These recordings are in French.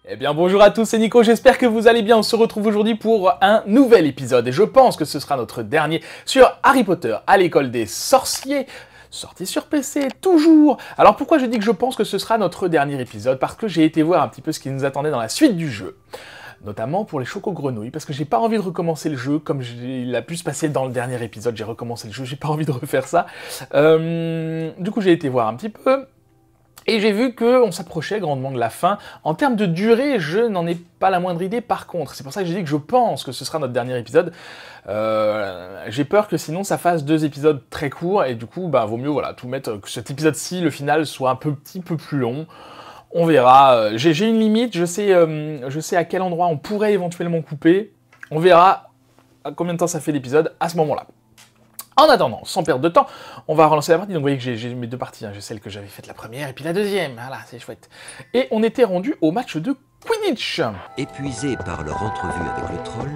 Eh bien bonjour à tous, c'est Nico, j'espère que vous allez bien. On se retrouve aujourd'hui pour un nouvel épisode et je pense que ce sera notre dernier sur Harry Potter à l'école des sorciers. Sorti sur PC, toujours. Alors pourquoi je dis que je pense que ce sera notre dernier épisode? Parce que j'ai été voir un petit peu ce qui nous attendait dans la suite du jeu. Notamment pour les choco-grenouilles, parce que j'ai pas envie de recommencer le jeu, comme il a pu se passer dans le dernier épisode, j'ai recommencé le jeu, j'ai pas envie de refaire ça. Du coup j'ai été voir un petit peu. Et j'ai vu qu'on s'approchait grandement de la fin. En termes de durée, je n'en ai pas la moindre idée par contre. C'est pour ça que j'ai dit que je pense que ce sera notre dernier épisode. J'ai peur que sinon ça fasse 2 épisodes très courts. Et du coup, bah, vaut mieux voilà, tout mettre, que cet épisode-ci, le final, soit un petit peu plus long. On verra. J'ai une limite, je sais à quel endroit on pourrait éventuellement couper. On verra à combien de temps ça fait l'épisode à ce moment-là. En attendant, sans perdre de temps, on va relancer la partie. Donc vous voyez que j'ai mes 2 parties, hein. J'ai celle que j'avais faite la première et puis la deuxième. Voilà, c'est chouette. Et on était rendu au match de Quidditch. Épuisés par leur entrevue avec le troll,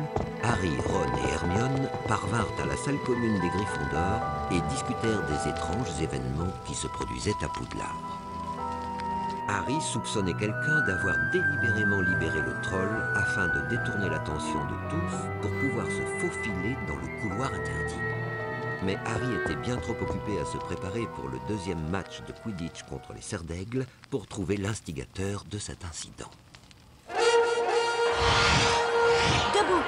Harry, Ron et Hermione parvinrent à la salle commune des Gryffondors et discutèrent des étranges événements qui se produisaient à Poudlard. Harry soupçonnait quelqu'un d'avoir délibérément libéré le troll afin de détourner l'attention de tous pour pouvoir se faufiler dans le couloir interdit. Mais Harry était bien trop occupé à se préparer pour le 2e match de Quidditch contre les Serres d'Aigle pour trouver l'instigateur de cet incident. Debout!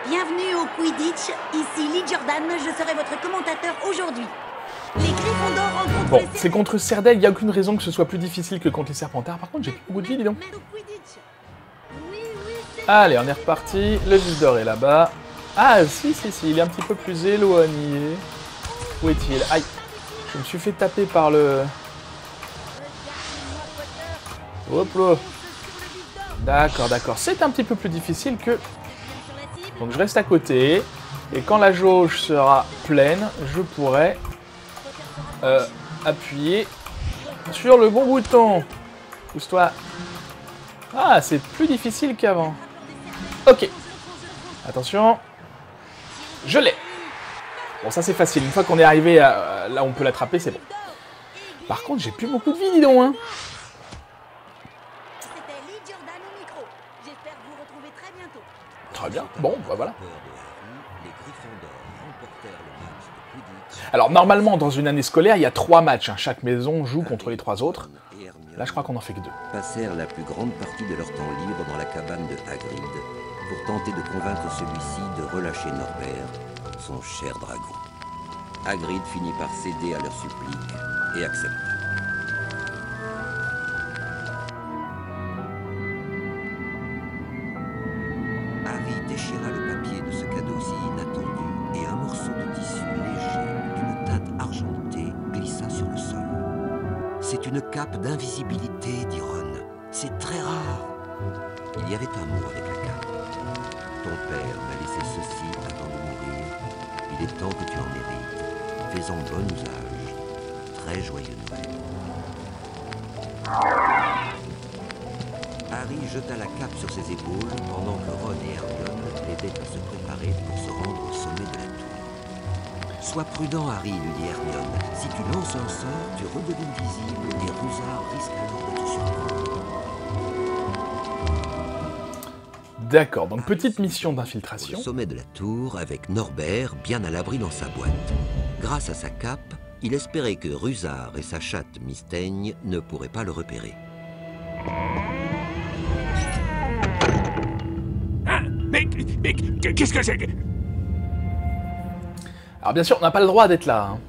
Bienvenue au Quidditch, ici Lee Jordan, je serai votre commentateur aujourd'hui. Les Gryffondors rencontrent Bon, les c'est contre Serres d'Aigle, il n'y a aucune raison que ce soit plus difficile que contre les Serpentards. Par contre, j'ai plus beaucoup de vie, dis donc. Allez, on est reparti. Le Gryffondor est là-bas. Ah, si, il est un petit peu plus éloigné. Où est-il? Aïe, je me suis fait taper par le... Hop là. D'accord. C'est un petit peu plus difficile que... Donc je reste à côté. Et quand la jauge sera pleine, je pourrai appuyer sur le bon bouton. Pousse-toi. Ah, c'est plus difficile qu'avant. Ok. Attention. Je l'ai. Bon, ça c'est facile. Une fois qu'on est arrivé à là où on peut l'attraper, c'est bon. Par contre, j'ai plus beaucoup de vie, dis donc, hein. C'était Lee Jordan au micro. J'espère vous retrouver très bientôt. Très bien. Bon, bah voilà. Peur de Harry, les Gryffondors remportèrent le match de Quidditch. Alors, normalement, dans une année scolaire, il y a 3 matchs. Hein. Chaque maison joue contre les 3 autres. Et Hermione Là, je crois qu'on en fait que 2. passèrent la plus grande partie de leur temps libre dans la cabane de Hagrid pour tenter de convaincre celui-ci de relâcher Norbert, son cher dragon. Hagrid finit par céder à leur supplique et accepta. Harry déchira le papier de ce cadeau si inattendu et un morceau de tissu léger d'une teinte argentée glissa sur le sol. C'est une cape d'invisibilité, dit Ron. C'est très rare. Il y avait un mot avec la cape. Ton père m'a laissé ceci avant de mourir. Il est temps que tu en hérites. Fais-en bon usage. Très joyeux Noël. Harry jeta la cape sur ses épaules pendant que Ron et Hermione l'aidaient à se préparer pour se rendre au sommet de la tour. Sois prudent, Harry, lui dit Hermione. Si tu lances un sort, tu redevines visible et Rusard risque alors de te surprendre. D'accord, donc petite mission Au d'infiltration. sommet de la tour avec Norbert bien à l'abri dans sa boîte. Grâce à sa cape, il espérait que Rusard et sa chatte Mystaigne ne pourraient pas le repérer. Mais qu'est-ce que c'est que... Alors bien sûr, on n'a pas le droit d'être là. Hein.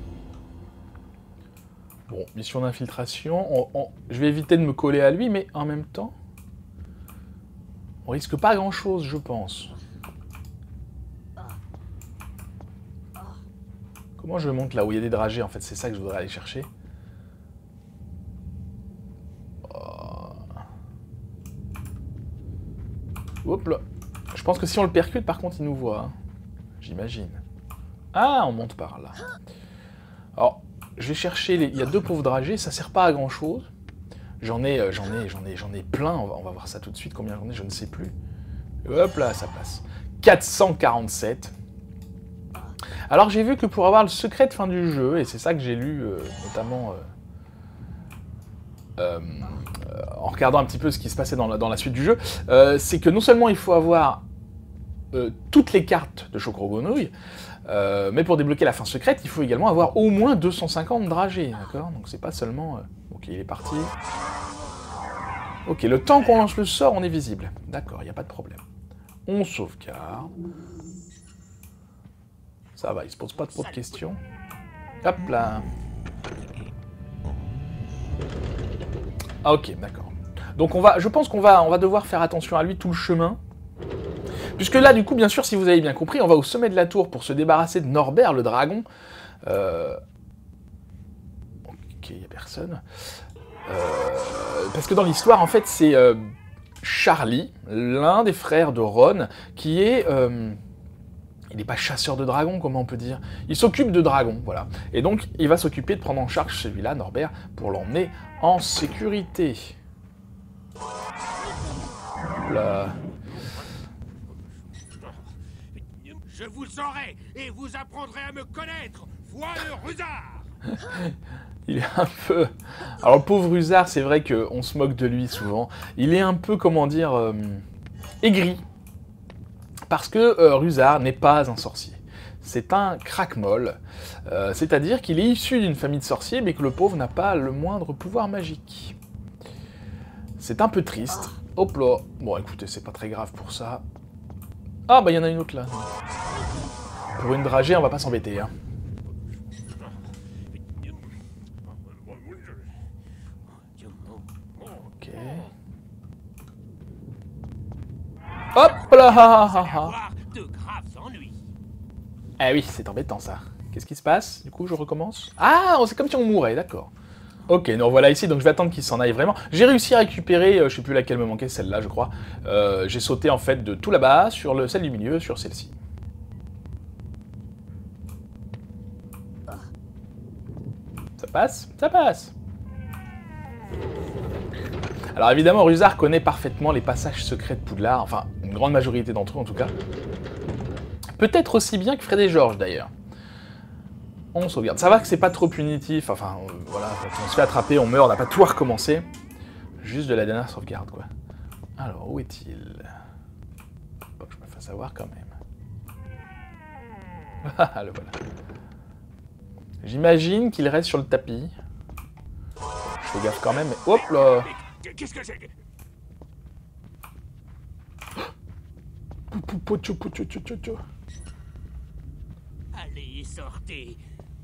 Bon, mission d'infiltration. Je vais éviter de me coller à lui, mais en même temps... On risque pas grand-chose, je pense. Comment je monte là où il y a des dragées, en fait? C'est ça que je voudrais aller chercher. Oh. Hop là. Je pense que si on le percute, par contre, il nous voit. Hein. J'imagine. Ah, on monte par là. Alors, je vais chercher les... Il y a 2 pauvres dragées, ça sert pas à grand-chose. J'en ai plein, on va voir ça tout de suite, combien j'en ai, je ne sais plus. Hop là, ça passe. 447. Alors j'ai vu que pour avoir le secret de fin du jeu, et c'est ça que j'ai lu notamment en regardant un petit peu ce qui se passait dans la suite du jeu, c'est que non seulement il faut avoir toutes les cartes de Shokro Grenouille, mais pour débloquer la fin secrète, il faut également avoir au moins 250 dragées, d'accord? Donc c'est pas seulement... Ok, il est parti. Ok, le temps qu'on lance le sort, on est visible. D'accord, il n'y a pas de problème. On sauvegarde. Ça va, il se pose pas trop de questions. Hop là. Ah ok, d'accord. Donc je pense qu'on va devoir faire attention à lui tout le chemin. Puisque là, du coup, bien sûr, si vous avez bien compris, on va au sommet de la tour pour se débarrasser de Norbert, le dragon. Ok, il n'y a personne. Parce que dans l'histoire, en fait, c'est Charlie, l'un des frères de Ron, qui est... il n'est pas chasseur de dragons, comment on peut dire. Il s'occupe de dragons, voilà. Et donc, il va s'occuper de prendre en charge celui-là, Norbert, pour l'emmener en sécurité. Là... Je vous saurai et vous apprendrez à me connaître, voix le rusard. Il est un peu... Alors, le pauvre Rusard, c'est vrai qu'on se moque de lui souvent. Il est un peu, comment dire, aigri. Parce que Rusard n'est pas un sorcier. C'est un craque-molle. C'est-à-dire qu'il est issu d'une famille de sorciers, mais que le pauvre n'a pas le moindre pouvoir magique. C'est un peu triste. Hop là. Bon, écoutez, c'est pas très grave pour ça. Ah, bah, il y en a une autre, là. Pour une dragée, on va pas s'embêter, hein. Ok. Hop là. Ah oui, c'est embêtant, ça. Qu'est-ce qui se passe? Du coup, je recommence. Ah, c'est comme si on mourait, d'accord. Ok, nous voilà ici, donc je vais attendre qu'il s'en aille vraiment. J'ai réussi à récupérer, je sais plus laquelle me manquait, celle-là, je crois. J'ai sauté, en fait, de tout là-bas, sur celle du milieu, sur celle-ci. Ça passe? Ça passe. Alors évidemment, Rusard connaît parfaitement les passages secrets de Poudlard, enfin, une grande majorité d'entre eux, en tout cas. Peut-être aussi bien que Fred et George, d'ailleurs. On sauvegarde. Ça va que c'est pas trop punitif, enfin, voilà, quand on se fait attraper, on meurt, on n'a pas tout à recommencer. Juste de la dernière sauvegarde, quoi. Alors, où est-il? Faut pas que je me fasse avoir, quand même. Ah, le voilà. J'imagine qu'il reste sur le tapis. Je fais gaffe quand même, mais... Hop là! Qu'est-ce que c'est? Allez, sortez.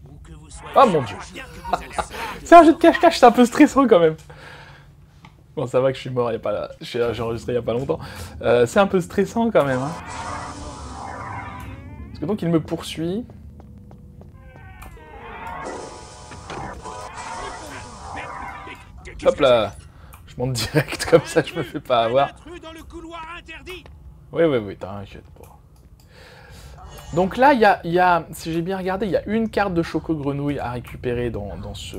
Où que vous soyez. Oh mon dieu! C'est un jeu de cache-cache, c'est un peu stressant quand même. Bon, ça va que je suis mort, j'ai enregistré il y a pas longtemps. C'est un peu stressant quand même. Hein. Parce que donc il me poursuit. Hop là! Je monte direct, comme ça je me fais pas avoir. Oui, t'inquiète pas. Donc là, il y a, si j'ai bien regardé, il y a une carte de Shokro Grenouille à récupérer dans ce...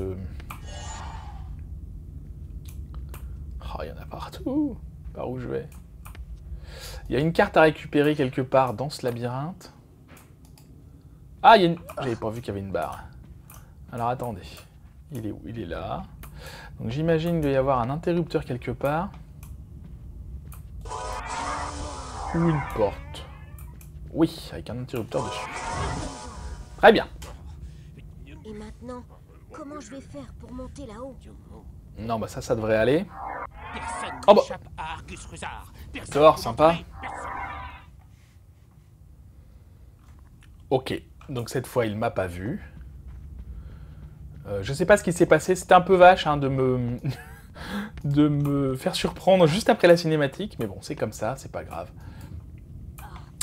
Oh, il y en a partout. Par où je vais? Il y a une carte à récupérer quelque part dans ce labyrinthe. Ah, il y a une... J'avais pas vu qu'il y avait une barre. Alors attendez. Il est où? Il est là. Donc j'imagine qu'il doit y avoir un interrupteur quelque part. Ou une porte. Oui, avec un interrupteur dessus. Très bien. Et maintenant, comment je vais faire pour monter là-haut? Non, bah ça devrait aller. Personne Oh bah. n'échappe à Argus Rusard. D'accord, sympa. Ok, donc cette fois il m'a pas vu. Je sais pas ce qui s'est passé, c'était un peu vache hein, de me faire surprendre juste après la cinématique, mais bon, c'est comme ça, c'est pas grave.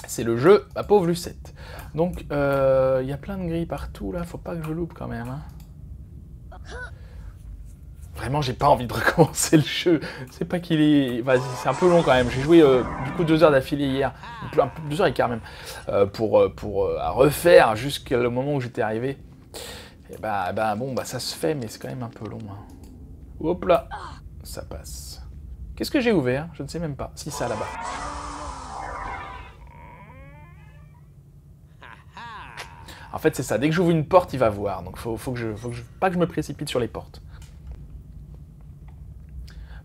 C'est le jeu, ma pauvre Lucette. Donc, il y a plein de grilles partout, là, faut pas que je loupe quand même. Hein. Vraiment, j'ai pas envie de recommencer le jeu. C'est pas qu'il est... Vas-y, c'est un peu long quand même. J'ai joué, du coup, 2 heures d'affilée hier. 2 heures et quart même. À refaire jusqu'au moment où j'étais arrivé. Et bon, ça se fait, mais c'est quand même un peu long. Hein. Hop là, ça passe. Qu'est-ce que j'ai ouvert? Je ne sais même pas. Si, ça là-bas. En fait, c'est ça. Dès que j'ouvre une porte, il va voir. Donc, faut pas que je me précipite sur les portes.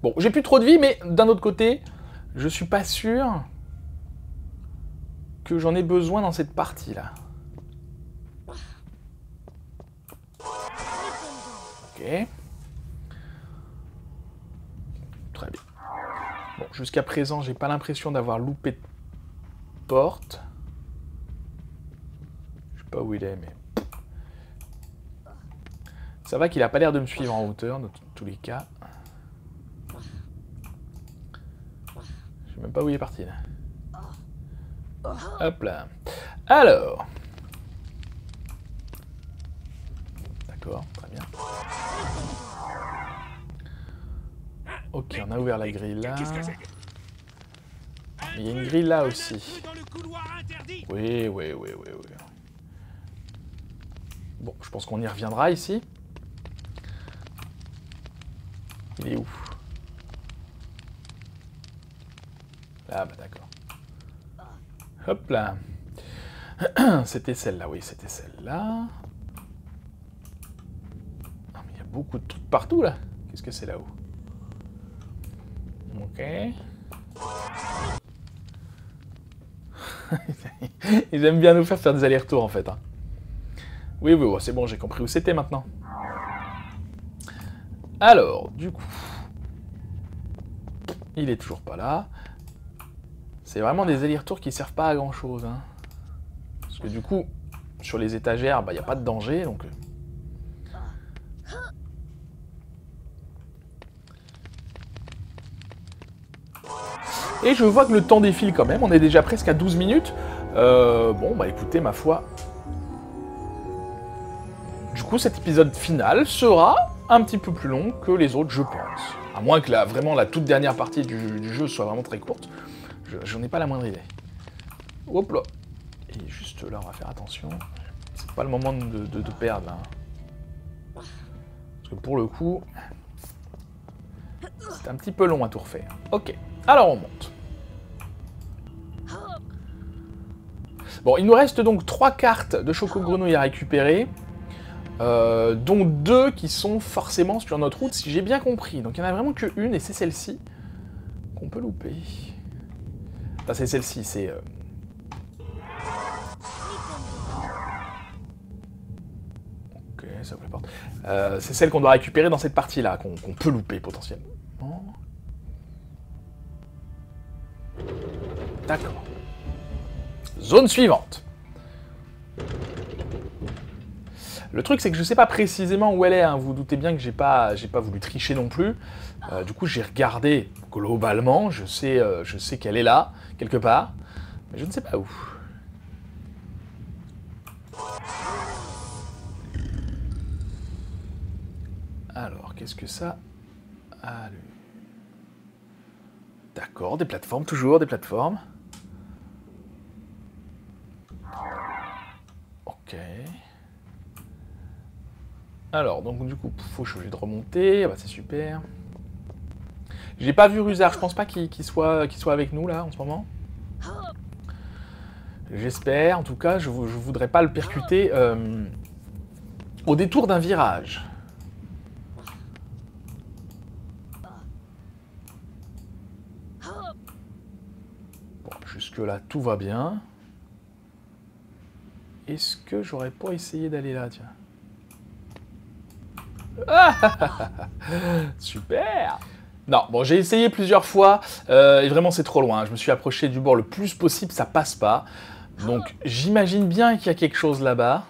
Bon, j'ai plus trop de vie, mais d'un autre côté, je suis pas sûr que j'en ai besoin dans cette partie-là. Ok. Très bien. Bon, jusqu'à présent, j'ai pas l'impression d'avoir loupé de porte. Je sais pas où il est, mais... Ça va qu'il a pas l'air de me suivre en hauteur, dans tous les cas. Je sais même pas où il est parti, là. Hop là. Alors. D'accord, très bien. Ok, on a ouvert la grille là. Il y a une grille là aussi. Oui. Bon, je pense qu'on y reviendra ici. Il est où? Là, bah d'accord. Hop là. C'était celle-là, oui, c'était celle-là. Ah, mais il y a beaucoup de trucs partout, là. Qu'est-ce que c'est là-haut? Ok. Ils aiment bien nous faire des allers-retours, en fait. Hein. Oui, c'est bon, j'ai compris où c'était maintenant. Alors, du coup... Il est toujours pas là. C'est vraiment des allers-retours qui servent pas à grand-chose. Hein. Parce que du coup, sur les étagères, bah, y a pas de danger, donc... Et je vois que le temps défile quand même, on est déjà presque à 12 minutes. Bon, bah écoutez, ma foi... Du coup, cet épisode final sera un petit peu plus long que les autres, je pense. À moins que vraiment la toute dernière partie du jeu soit vraiment très courte. J'en ai pas la moindre idée. Hop là. Et juste là, on va faire attention. C'est pas le moment de perdre, là. Parce que pour le coup... C'est un petit peu long à tout refaire. Ok. Alors, on monte. Bon, il nous reste donc 3 cartes de Choco-Grenouille à récupérer. Dont 2 qui sont forcément sur notre route, si j'ai bien compris. Donc il n'y en a vraiment qu'une, et c'est celle-ci qu'on peut louper. Enfin, c'est celle-ci, c'est... Ok, ça ouvre la porte. C'est celle qu'on doit récupérer dans cette partie-là, qu'on peut louper potentiellement. D'accord. Zone suivante. Le truc, c'est que je sais pas précisément où elle est, hein. Vous vous doutez bien que j'ai pas voulu tricher non plus. Du coup, j'ai regardé globalement, je sais qu'elle est là, quelque part, mais je ne sais pas où. Alors, qu'est-ce que ça a? D'accord, des plateformes, toujours des plateformes. Ok. Alors, donc du coup, faut que je suis obligé de remonter. Ah bah, c'est super. J'ai pas vu Rusar, je pense pas qu'il soit avec nous là en ce moment. J'espère, en tout cas, je voudrais pas le percuter au détour d'un virage. Bon, jusque là, tout va bien. Est-ce que j'aurais pas essayé d'aller là, tiens? Ah, super! Non, bon, j'ai essayé plusieurs fois, et vraiment c'est trop loin. Je me suis approché du bord le plus possible, ça passe pas. Donc j'imagine bien qu'il y a quelque chose là-bas,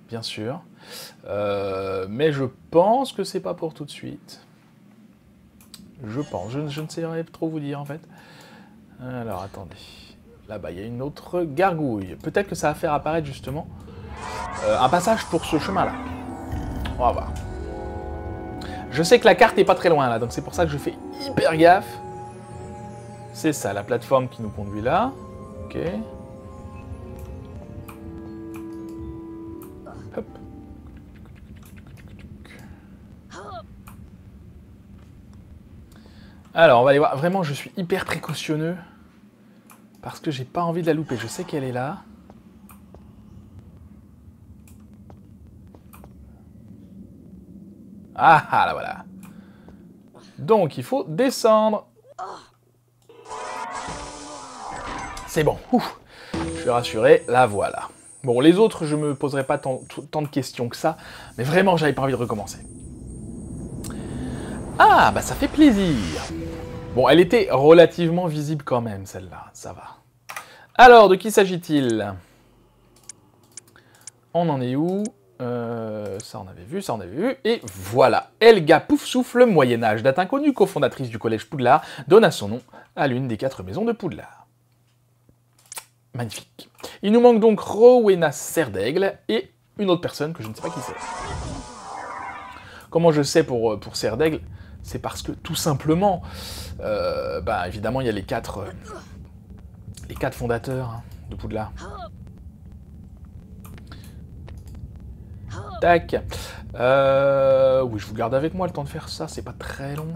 bien sûr. Mais je pense que c'est pas pour tout de suite. Je pense, je ne saurais trop vous dire en fait. Alors attendez, là-bas il y a une autre gargouille. Peut-être que ça va faire apparaître justement un passage pour ce chemin-là. On va voir. Je sais que la carte est pas très loin là, donc c'est pour ça que je fais hyper gaffe. C'est ça, la plateforme qui nous conduit là. Ok. Hop. Alors, on va aller voir. Vraiment, je suis hyper précautionneux. Parce que j'ai pas envie de la louper. Je sais qu'elle est là. Ah, ah, là voilà. Donc, il faut descendre. C'est bon. Ouf. Je suis rassuré. La voilà. Bon, les autres, je me poserai pas tant de questions que ça. Mais vraiment, j'avais pas envie de recommencer. Ah, bah ça fait plaisir. Bon, elle était relativement visible quand même, celle-là. Ça va. Alors, de qui s'agit-il? On en est où? Ça on avait vu, ça on avait vu. Et voilà. Helga Poufsouffle, Moyen-Âge, date inconnue, cofondatrice du collège Poudlard, donna son nom à l'une des 4 maisons de Poudlard. Magnifique. Il nous manque donc Rowena Serdaigle et une autre personne que je ne sais pas qui c'est. Comment je sais pour Serdaigle? C'est parce que, tout simplement, bah, évidemment, il y a les 4 fondateurs hein, de Poudlard. Tac. Oui, je vous garde avec moi le temps de faire ça, c'est pas très long.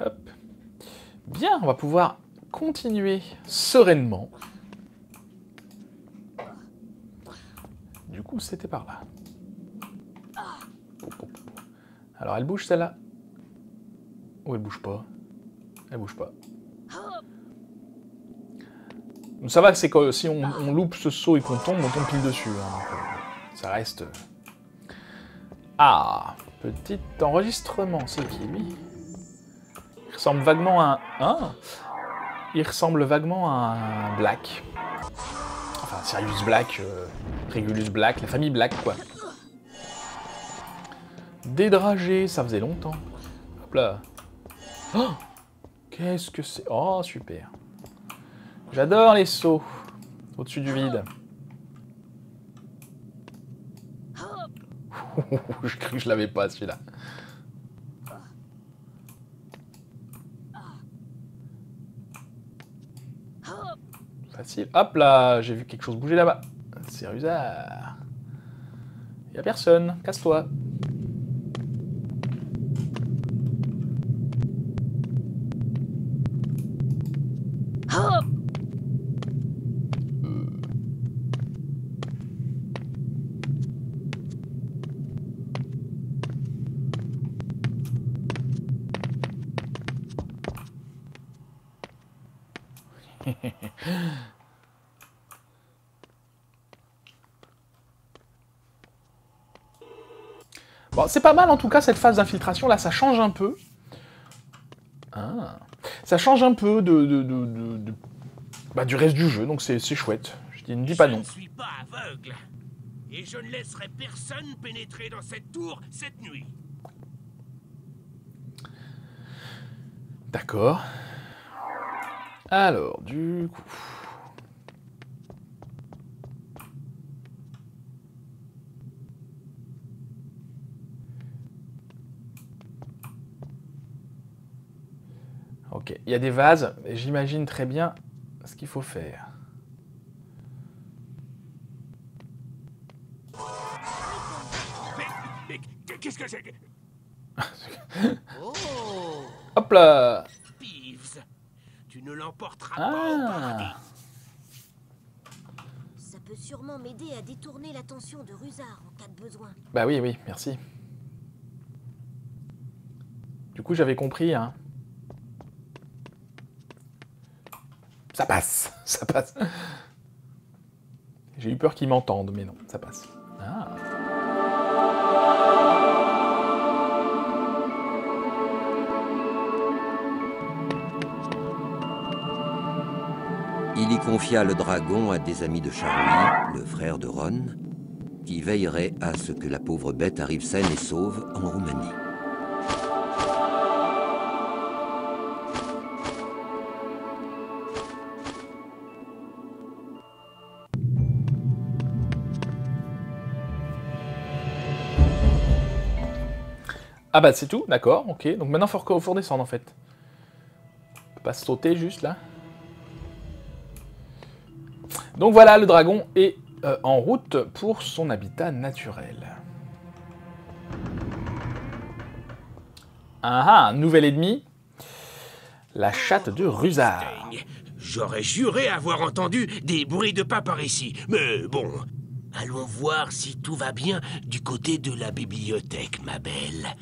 Hop. Bien, on va pouvoir continuer sereinement. Du coup, c'était par là. Alors, elle bouge celle-là. Ou elle bouge pas. Elle bouge pas. Donc, ça va, c'est que si on loupe ce saut et qu'on tombe pile dessus. Hein, donc, ça reste... Ah, petit enregistrement, c'est qui lui? Il ressemble vaguement à un... Ah, il ressemble vaguement à un Black. Enfin, Sirius Black, Regulus Black, la famille Black, quoi. Dédragé, ça faisait longtemps. Hop là. Oh, qu'est-ce que c'est? Oh, super. J'adore les sauts au-dessus du vide. Je cru que je l'avais pas, celui-là. Facile. Hop là, j'ai vu quelque chose bouger là-bas. C'est Rusard. Y'a personne, casse-toi. Bon, c'est pas mal en tout cas cette phase d'infiltration, là ça change un peu. Ah. Ça change un peu bah, du reste du jeu, donc c'est chouette. Je ne dis pas non. Je ne suis pas aveugle. Et je ne laisserai personne pénétrer dans cette tour cette nuit. D'accord. Alors, du coup... Ok, il y a des vases, et j'imagine très bien ce qu'il faut faire. Mais qu'est-ce que c'est? Hop là! Peeves, tu ne l'emporteras pas au paradis. Ça peut sûrement m'aider à détourner l'attention de Rusard en cas de besoin. Bah oui, oui, merci. Du coup, j'avais compris, hein. Ça passe, ça passe. J'ai eu peur qu'ils m'entendent, mais non, ça passe. Ah. Il y confia le dragon à des amis de Charlie, le frère de Ron, qui veilleraient à ce que la pauvre bête arrive saine et sauve en Roumanie. Ah bah c'est tout, d'accord, ok. Donc maintenant, faut redescendre en fait. On peut pas sauter juste là. Donc voilà, le dragon est en route pour son habitat naturel. Ah ah, un nouvel ennemi. La chatte de Rusard. J'aurais juré avoir entendu des bruits de pas par ici. Mais bon, allons voir si tout va bien du côté de la bibliothèque, ma belle.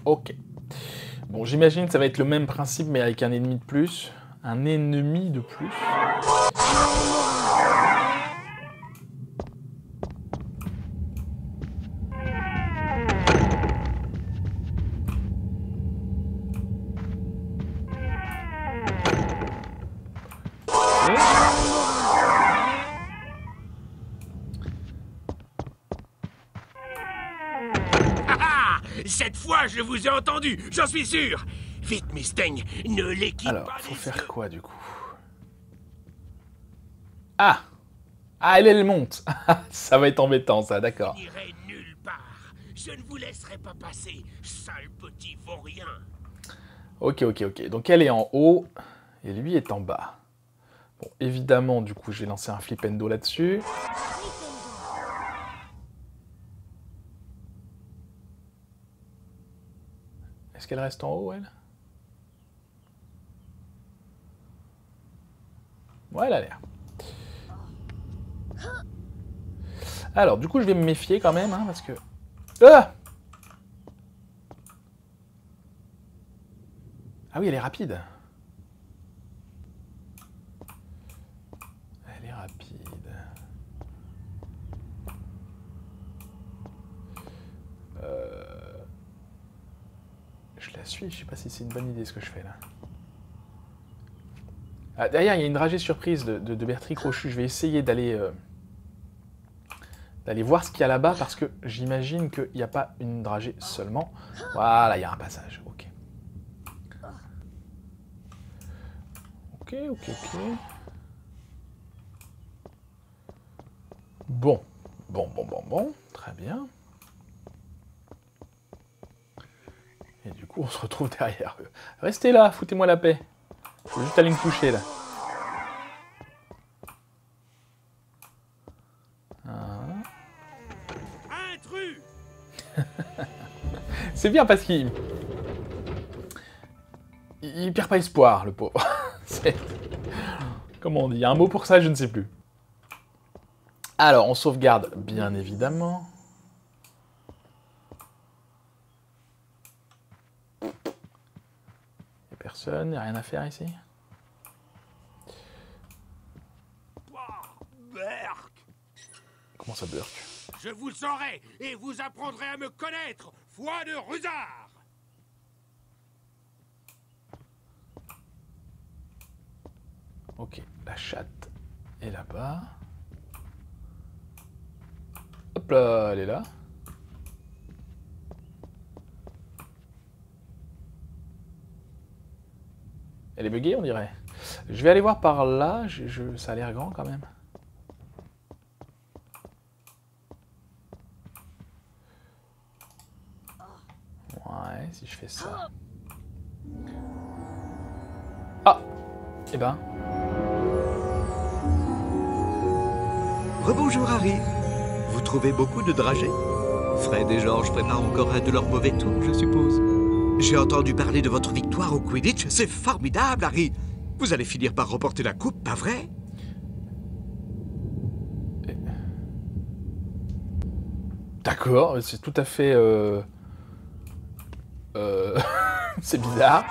Ok. Bon, j'imagine que ça va être le même principe, mais avec un ennemi de plus. Un ennemi de plus. Cette fois, je vous ai entendu, j'en suis sûr. Vite, Mustang, ne l'équipe Alors, pas faut les faire yeux. quoi, du coup? Ah! Ah, elle monte. Ça va être embêtant, ça, d'accord. Je n'irai nulle part. Je ne vous laisserai pas passer, sale petit vaurien. Ok, ok, ok. Donc, elle est en haut, et lui est en bas. Bon, évidemment, du coup, je vais lancer un flipendo là-dessus. Est-ce qu'elle reste en haut, elle? Ouais, elle a l'air. Alors, du coup, je vais me méfier quand même, hein, parce que... Ah! Ah oui, elle est rapide. Elle est rapide. Je la suis, je sais pas si c'est une bonne idée ce que je fais là. Ah, derrière, il y a une dragée surprise de Bertrix Crochu. Je vais essayer d'aller voir ce qu'il y a là-bas parce que j'imagine qu'il n'y a pas une dragée seulement. Voilà, il y a un passage. Ok. Ok, ok, ok. Bon. Bon. Très bien. Et du coup, on se retrouve derrière eux. Restez là, foutez-moi la paix. Je vais juste aller me coucher, là. Intrus! C'est bien parce qu'il... Il perd pas espoir, le pauvre. Comment on dit? Il y a un mot pour ça, je ne sais plus. Alors, on sauvegarde, bien évidemment. Il n'y a personne, il n'y a rien à faire ici. Berk! Comment ça burk? Je vous saurai et vous apprendrez à me connaître, foi de rusard! Ok, la chatte est là-bas. Hop là, elle est là. Elle est buggée, on dirait. Je vais aller voir par là. Ça a l'air grand quand même. Ouais, si je fais ça. Ah! Eh ben. Rebonjour Harry. Vous trouvez beaucoup de dragées? Fred et George préparent encore un de leurs mauvais tours, je suppose. J'ai entendu parler de votre victoire au Quidditch. C'est formidable, Harry. Vous allez finir par remporter la coupe, pas vrai? D'accord, c'est tout à fait... c'est bizarre.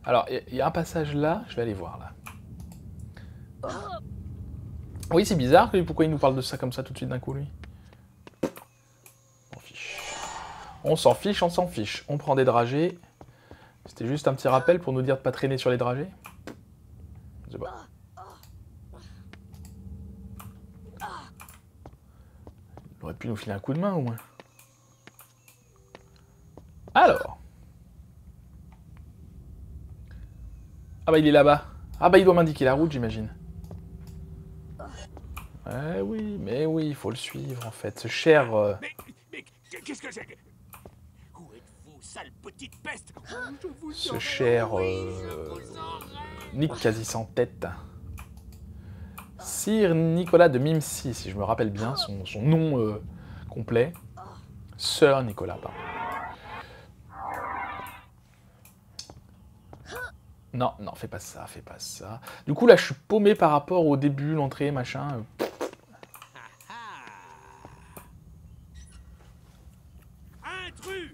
Alors, il y a un passage là, je vais aller voir là. Oui, c'est bizarre, pourquoi il nous parle de ça comme ça tout de suite d'un coup, lui? On s'en fiche, on s'en fiche. On prend des dragées. C'était juste un petit rappel pour nous dire de pas traîner sur les dragées. Je sais pas. Il aurait pu nous filer un coup de main au moins. Alors. Ah bah il est là-bas. Ah bah il doit m'indiquer la route, j'imagine. Mais oui, il faut le suivre en fait. Ce cher... Mais qu'est-ce que c'est? Où êtes-vous, sale petite peste. Je vous Ce aurai, cher oui, je vous aurai. Nick quasi sans tête. Sir Nicolas de Mimsy, si je me rappelle bien son nom complet. Sir Nicolas, pardon. Non, non, fais pas ça, fais pas ça. Du coup, là, je suis paumé par rapport au début, l'entrée, machin. Intrus.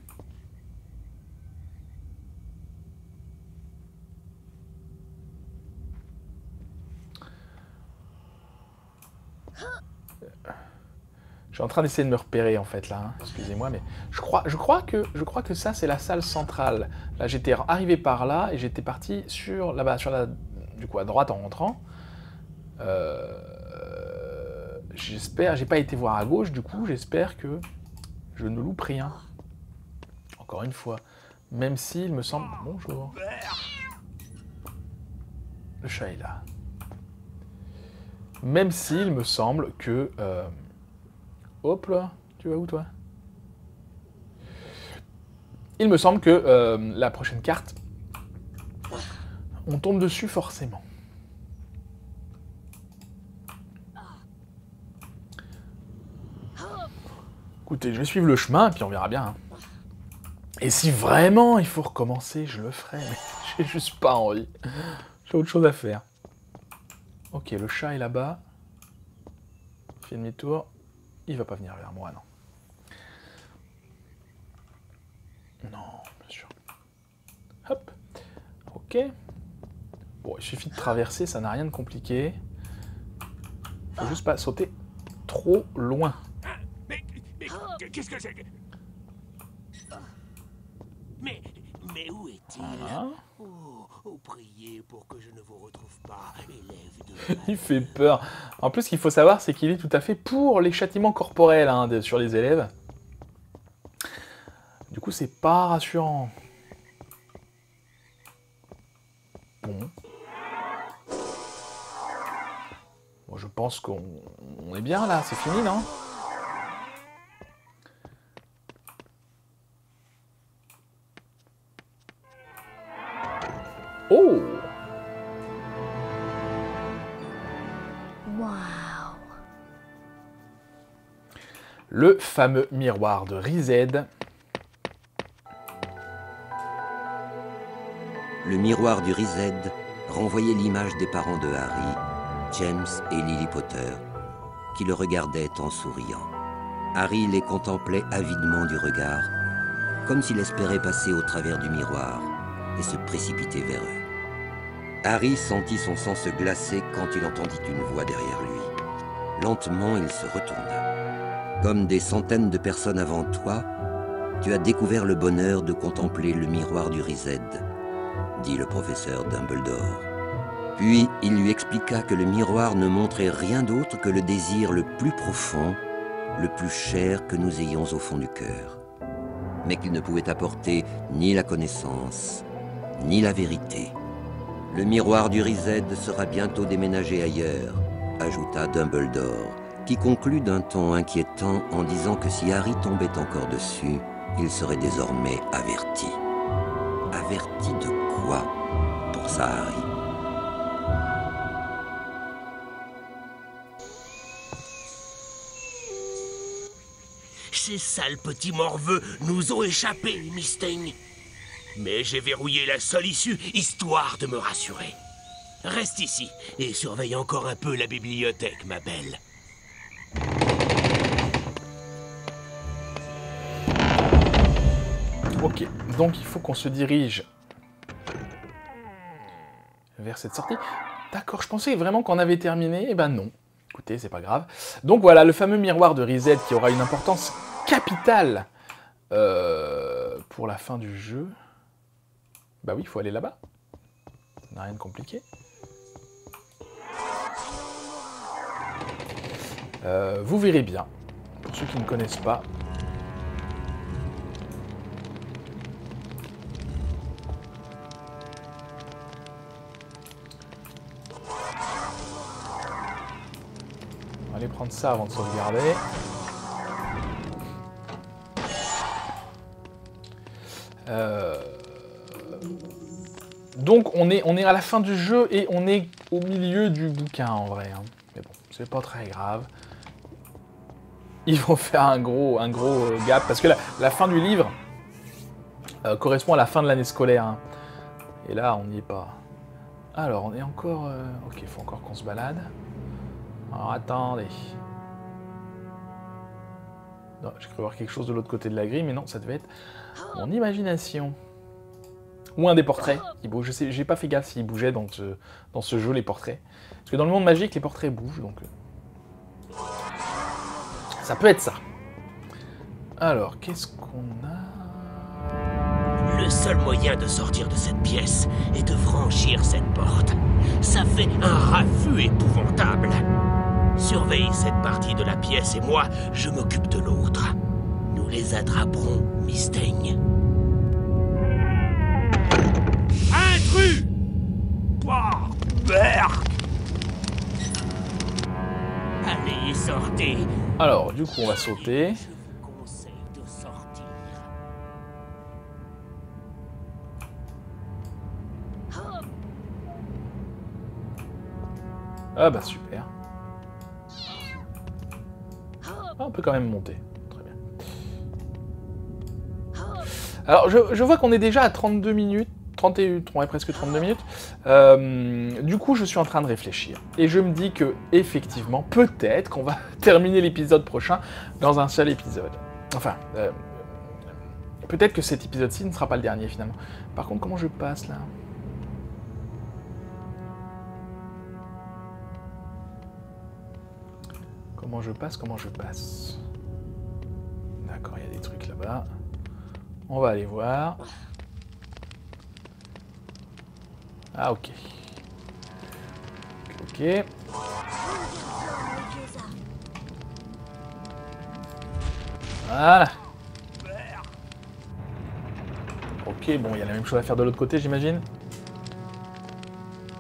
Je suis en train d'essayer de me repérer, en fait, là. Hein. Excusez-moi, mais je crois que ça, c'est la salle centrale. Là, j'étais arrivé par là et j'étais parti sur là-bas, du coup, à droite en rentrant. J'espère, j'ai pas été voir à gauche, du coup, j'espère que je ne loupe rien. Encore une fois, même s'il me semble... Bonjour. Le chat est là. Même s'il me semble que... Hop là, tu vas où toi? Il me semble que la prochaine carte, on tombe dessus forcément. Écoutez, je vais suivre le chemin, et puis on verra bien. Hein. Et si vraiment il faut recommencer, je le ferai, mais j'ai juste pas envie. J'ai autre chose à faire. Ok, le chat est là-bas. Fais demi-tour. Il va pas venir vers moi, non. Non, bien sûr. Hop. Ok. Bon, il suffit de traverser, ça n'a rien de compliqué. Faut juste pas sauter trop loin. Mais qu'est-ce que c'est? Mais où est-il? Voilà. Oh, priez pour que je ne vous retrouve pas, élève de... Il fait peur. En plus, ce qu'il faut savoir, c'est qu'il est tout à fait pour les châtiments corporels hein, sur les élèves. Du coup, c'est pas rassurant. Bon. Bon, je pense qu'on est bien là, c'est fini, non? Oh! Waouh! Le fameux miroir de Rized. Le miroir du Rized renvoyait l'image des parents de Harry, James et Lily Potter, qui le regardaient en souriant. Harry les contemplait avidement du regard, comme s'il espérait passer au travers du miroir et se précipiter vers eux. Harry sentit son sang se glacer quand il entendit une voix derrière lui. Lentement, il se retourna. Comme des centaines de personnes avant toi, tu as découvert le bonheur de contempler le miroir du Rized, dit le professeur Dumbledore. Puis il lui expliqua que le miroir ne montrait rien d'autre que le désir le plus profond, le plus cher que nous ayons au fond du cœur, mais qu'il ne pouvait apporter ni la connaissance, ni la vérité. Le miroir du Rized sera bientôt déménagé ailleurs, ajouta Dumbledore, qui conclut d'un ton inquiétant en disant que si Harry tombait encore dessus, il serait désormais averti. Averti de quoi? Pensa Harry. Ces sales petits morveux nous ont échappé, Mystaigne. Mais j'ai verrouillé la seule issue, histoire de me rassurer. Reste ici et surveille encore un peu la bibliothèque, ma belle. Ok, donc il faut qu'on se dirige vers cette sortie. D'accord, je pensais vraiment qu'on avait terminé. Eh ben non. Écoutez, c'est pas grave. Donc voilà, le fameux miroir de Rized qui aura une importance capitale pour la fin du jeu. Bah oui, il faut aller là-bas. Ça n'a rien de compliqué. Vous verrez bien, pour ceux qui ne connaissent pas. On va aller prendre ça avant de sauvegarder. Donc on est à la fin du jeu et on est au milieu du bouquin en vrai. Hein. Mais bon, c'est pas très grave. Ils vont faire un gros gap parce que la fin du livre correspond à la fin de l'année scolaire. Hein. Et là, on n'y est pas. Alors, on est encore... Ok, il faut encore qu'on se balade. Alors, attendez. Non, j'ai cru voir quelque chose de l'autre côté de la grille, mais non, ça devait être mon imagination. Ou un des portraits qui bouge. Je sais, j'ai pas fait gaffe s'ils bougeaient dans ce jeu, les portraits. Parce que dans le monde magique, les portraits bougent, donc... Ça peut être ça. Alors, qu'est-ce qu'on a? Le seul moyen de sortir de cette pièce est de franchir cette porte. Ça fait un raffut épouvantable. Surveille cette partie de la pièce et moi, je m'occupe de l'autre. Nous les attraperons, Mystaigne. Intrus! Oh, merde! Allez, sortez! Alors, du coup, on va sauter. Je vous conseille de sortir. Ah bah super. Ah, on peut quand même monter. Très bien. Alors, je vois qu'on est déjà à 32 minutes. 31, ouais, presque 32 minutes. Du coup, je suis en train de réfléchir. Et je me dis que, effectivement, peut-être qu'on va terminer l'épisode prochain dans un seul épisode. Enfin, peut-être que cet épisode-ci ne sera pas le dernier, finalement. Par contre, comment je passe, là? Comment je passe? D'accord, il y a des trucs là-bas. On va aller voir. Ah, ok. Ok. Voilà. Ok, bon, il y a la même chose à faire de l'autre côté, j'imagine.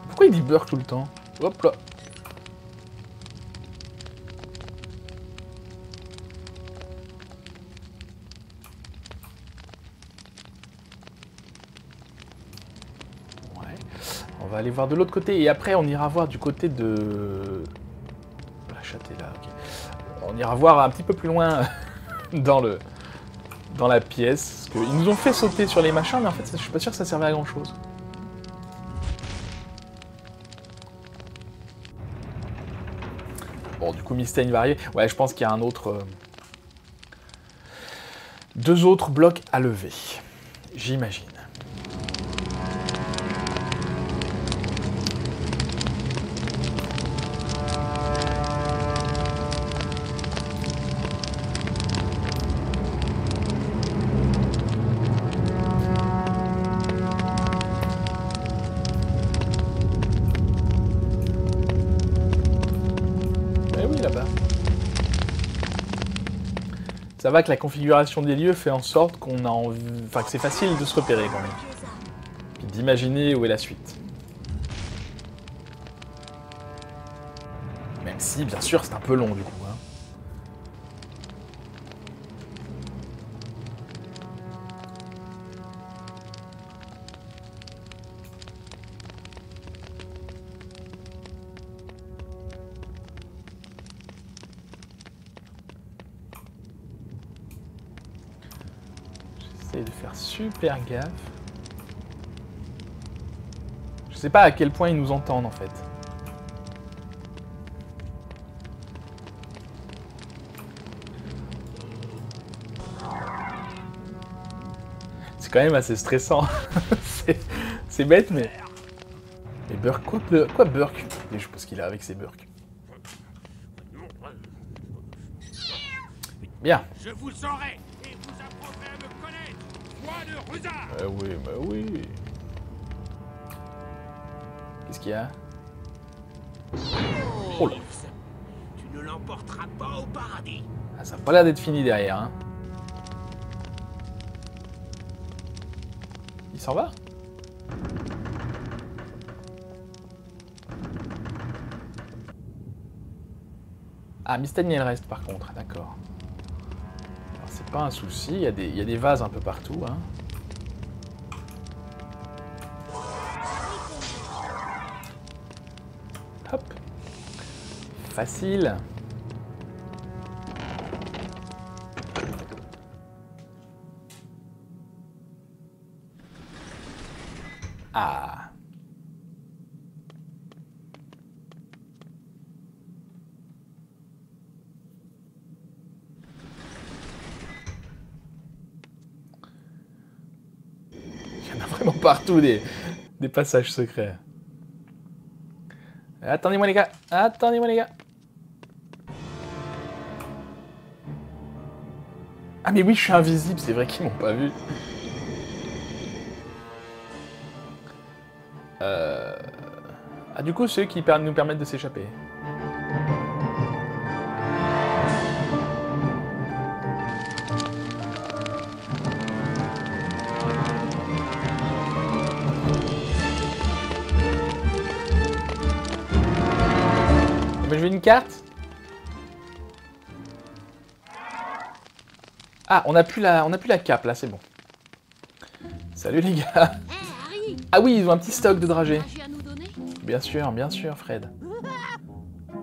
Pourquoi il dit Burk tout le temps? Hop là. On va aller voir de l'autre côté et après on ira voir du côté de... La chatte est là, ok. On ira voir un petit peu plus loin dans la pièce. Parce qu'ils nous ont fait sauter sur les machins, mais en fait je suis pas sûr que ça servait à grand chose. Bon, du coup Mystaigne va arriver. Ouais, je pense qu'il y a un autre... deux autres blocs à lever. J'imagine. Ça va que la configuration des lieux fait en sorte qu'on a envie... Enfin, que c'est facile de se repérer quand même. Puis d'imaginer où est la suite. Même si, bien sûr, c'est un peu long du coup. Hein. J'essaie de faire super gaffe. Je sais pas à quel point ils nous entendent en fait. C'est quand même assez stressant. C'est bête mais... Mais Burk, quoi Burk? Je suppose qu'il est avec ses Burk. Bien. Je vous saurai et vous apprendrez à me connaître. Foi de Rusard. Oui, bah oui. Qu'est-ce qu'il y a? Oh là. Tu ne l'emporteras pas au paradis. Ah, ça n'a pas l'air d'être fini derrière. Hein. Il s'en va? Ah, Mystaigne, elle reste par contre, d'accord. C'est pas un souci, il y a des vases un peu partout. Hein. hop. Facile. Ah. Il y en a vraiment partout des passages secrets. Attendez-moi les gars, attendez-moi les gars. Ah mais oui, je suis invisible, c'est vrai qu'ils m'ont pas vu. Ah du coup, ceux qui nous permettent de s'échapper. Je veux une carte. Ah, on n'a plus la cape là, c'est bon. Salut les gars. Harry, Ah oui, ils ont un petit stock de dragées. dragée à nous donner? Bien sûr, Fred.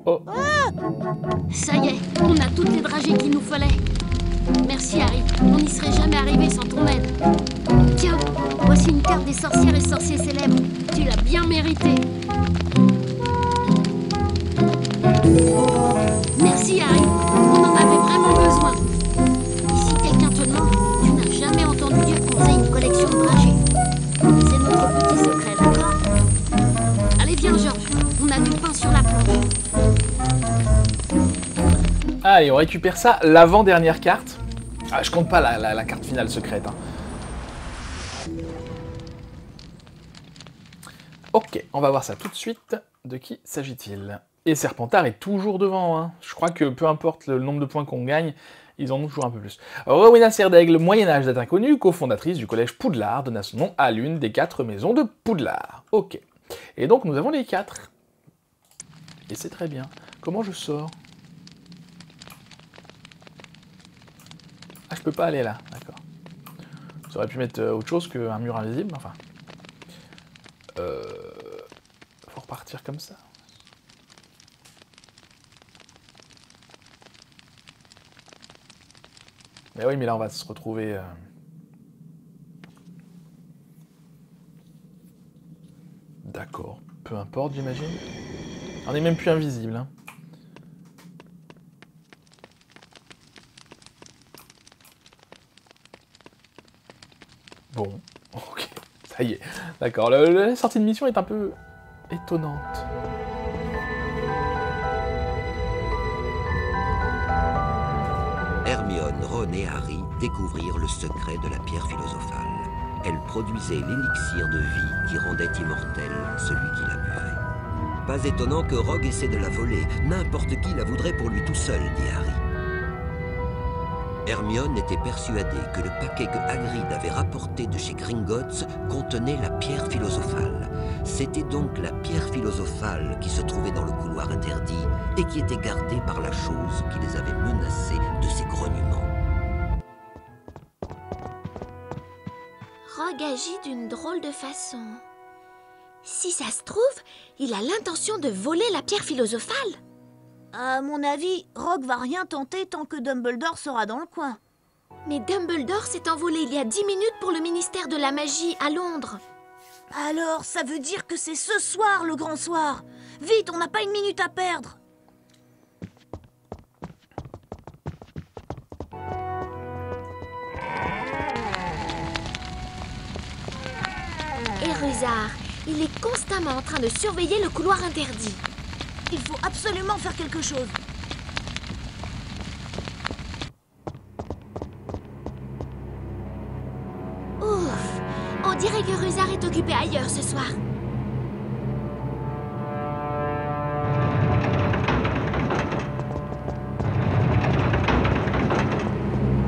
Oh, Ça y est, on a toutes les dragées qu'il nous fallait. Merci Harry, on n'y serait jamais arrivé sans ton aide. Tiens, voici une carte des sorcières et sorciers célèbres. Tu l'as bien mérité. Merci Harry, on en avait vraiment besoin. Et si quelqu'un te demande, tu n'as jamais entendu dire qu'on faisait une collection de dragées. C'est notre petit secret, d'accord? Allez viens Georges, on a du pain sur la planche. allez, on récupère ça. L'avant-dernière carte. Ah, je compte pas la carte finale secrète. Hein. Ok, on va voir ça tout de suite. De qui s'agit-il? Et Serpentard est toujours devant. Hein. Je crois que peu importe le nombre de points qu'on gagne, ils en ont toujours un peu plus. Rowena Serdaigle, Moyen-Âge date inconnue, cofondatrice du collège Poudlard, donna son nom à l'une des 4 maisons de Poudlard. Ok. Et donc nous avons les 4. Et c'est très bien. Comment je sors? Ah, je peux pas aller là, d'accord. J'aurais pu mettre autre chose qu'un mur invisible, enfin. Faut repartir comme ça. Mais oui, mais là on va se retrouver... D'accord, peu importe j'imagine. On n'est même plus invisible. Hein. Bon, ok, ça y est. D'accord, la sortie de mission est un peu étonnante. Hermione, Ron et Harry découvrirent le secret de la pierre philosophale. Elle produisait l'élixir de vie qui rendait immortel celui qui la buvait. Pas étonnant que Rogue essaie de la voler. N'importe qui la voudrait pour lui tout seul, dit Harry. Hermione était persuadée que le paquet que Hagrid avait rapporté de chez Gringotts contenait la pierre philosophale. C'était donc la pierre philosophale qui se trouvait dans le couloir interdit et qui était gardée par la chose qui les avait menacés de ses grognements. Rogue agit d'une drôle de façon. Si ça se trouve, il a l'intention de voler la pierre philosophale. À mon avis, Rogue va rien tenter tant que Dumbledore sera dans le coin. Mais Dumbledore s'est envolé il y a 10 minutes pour le ministère de la magie à Londres. Alors, ça veut dire que c'est ce soir le grand soir. Vite, on n'a pas une minute à perdre. Et Rusard, il est constamment en train de surveiller le couloir interdit. Il faut absolument faire quelque chose. Ouf, on dirait que Rusard est occupé ailleurs ce soir.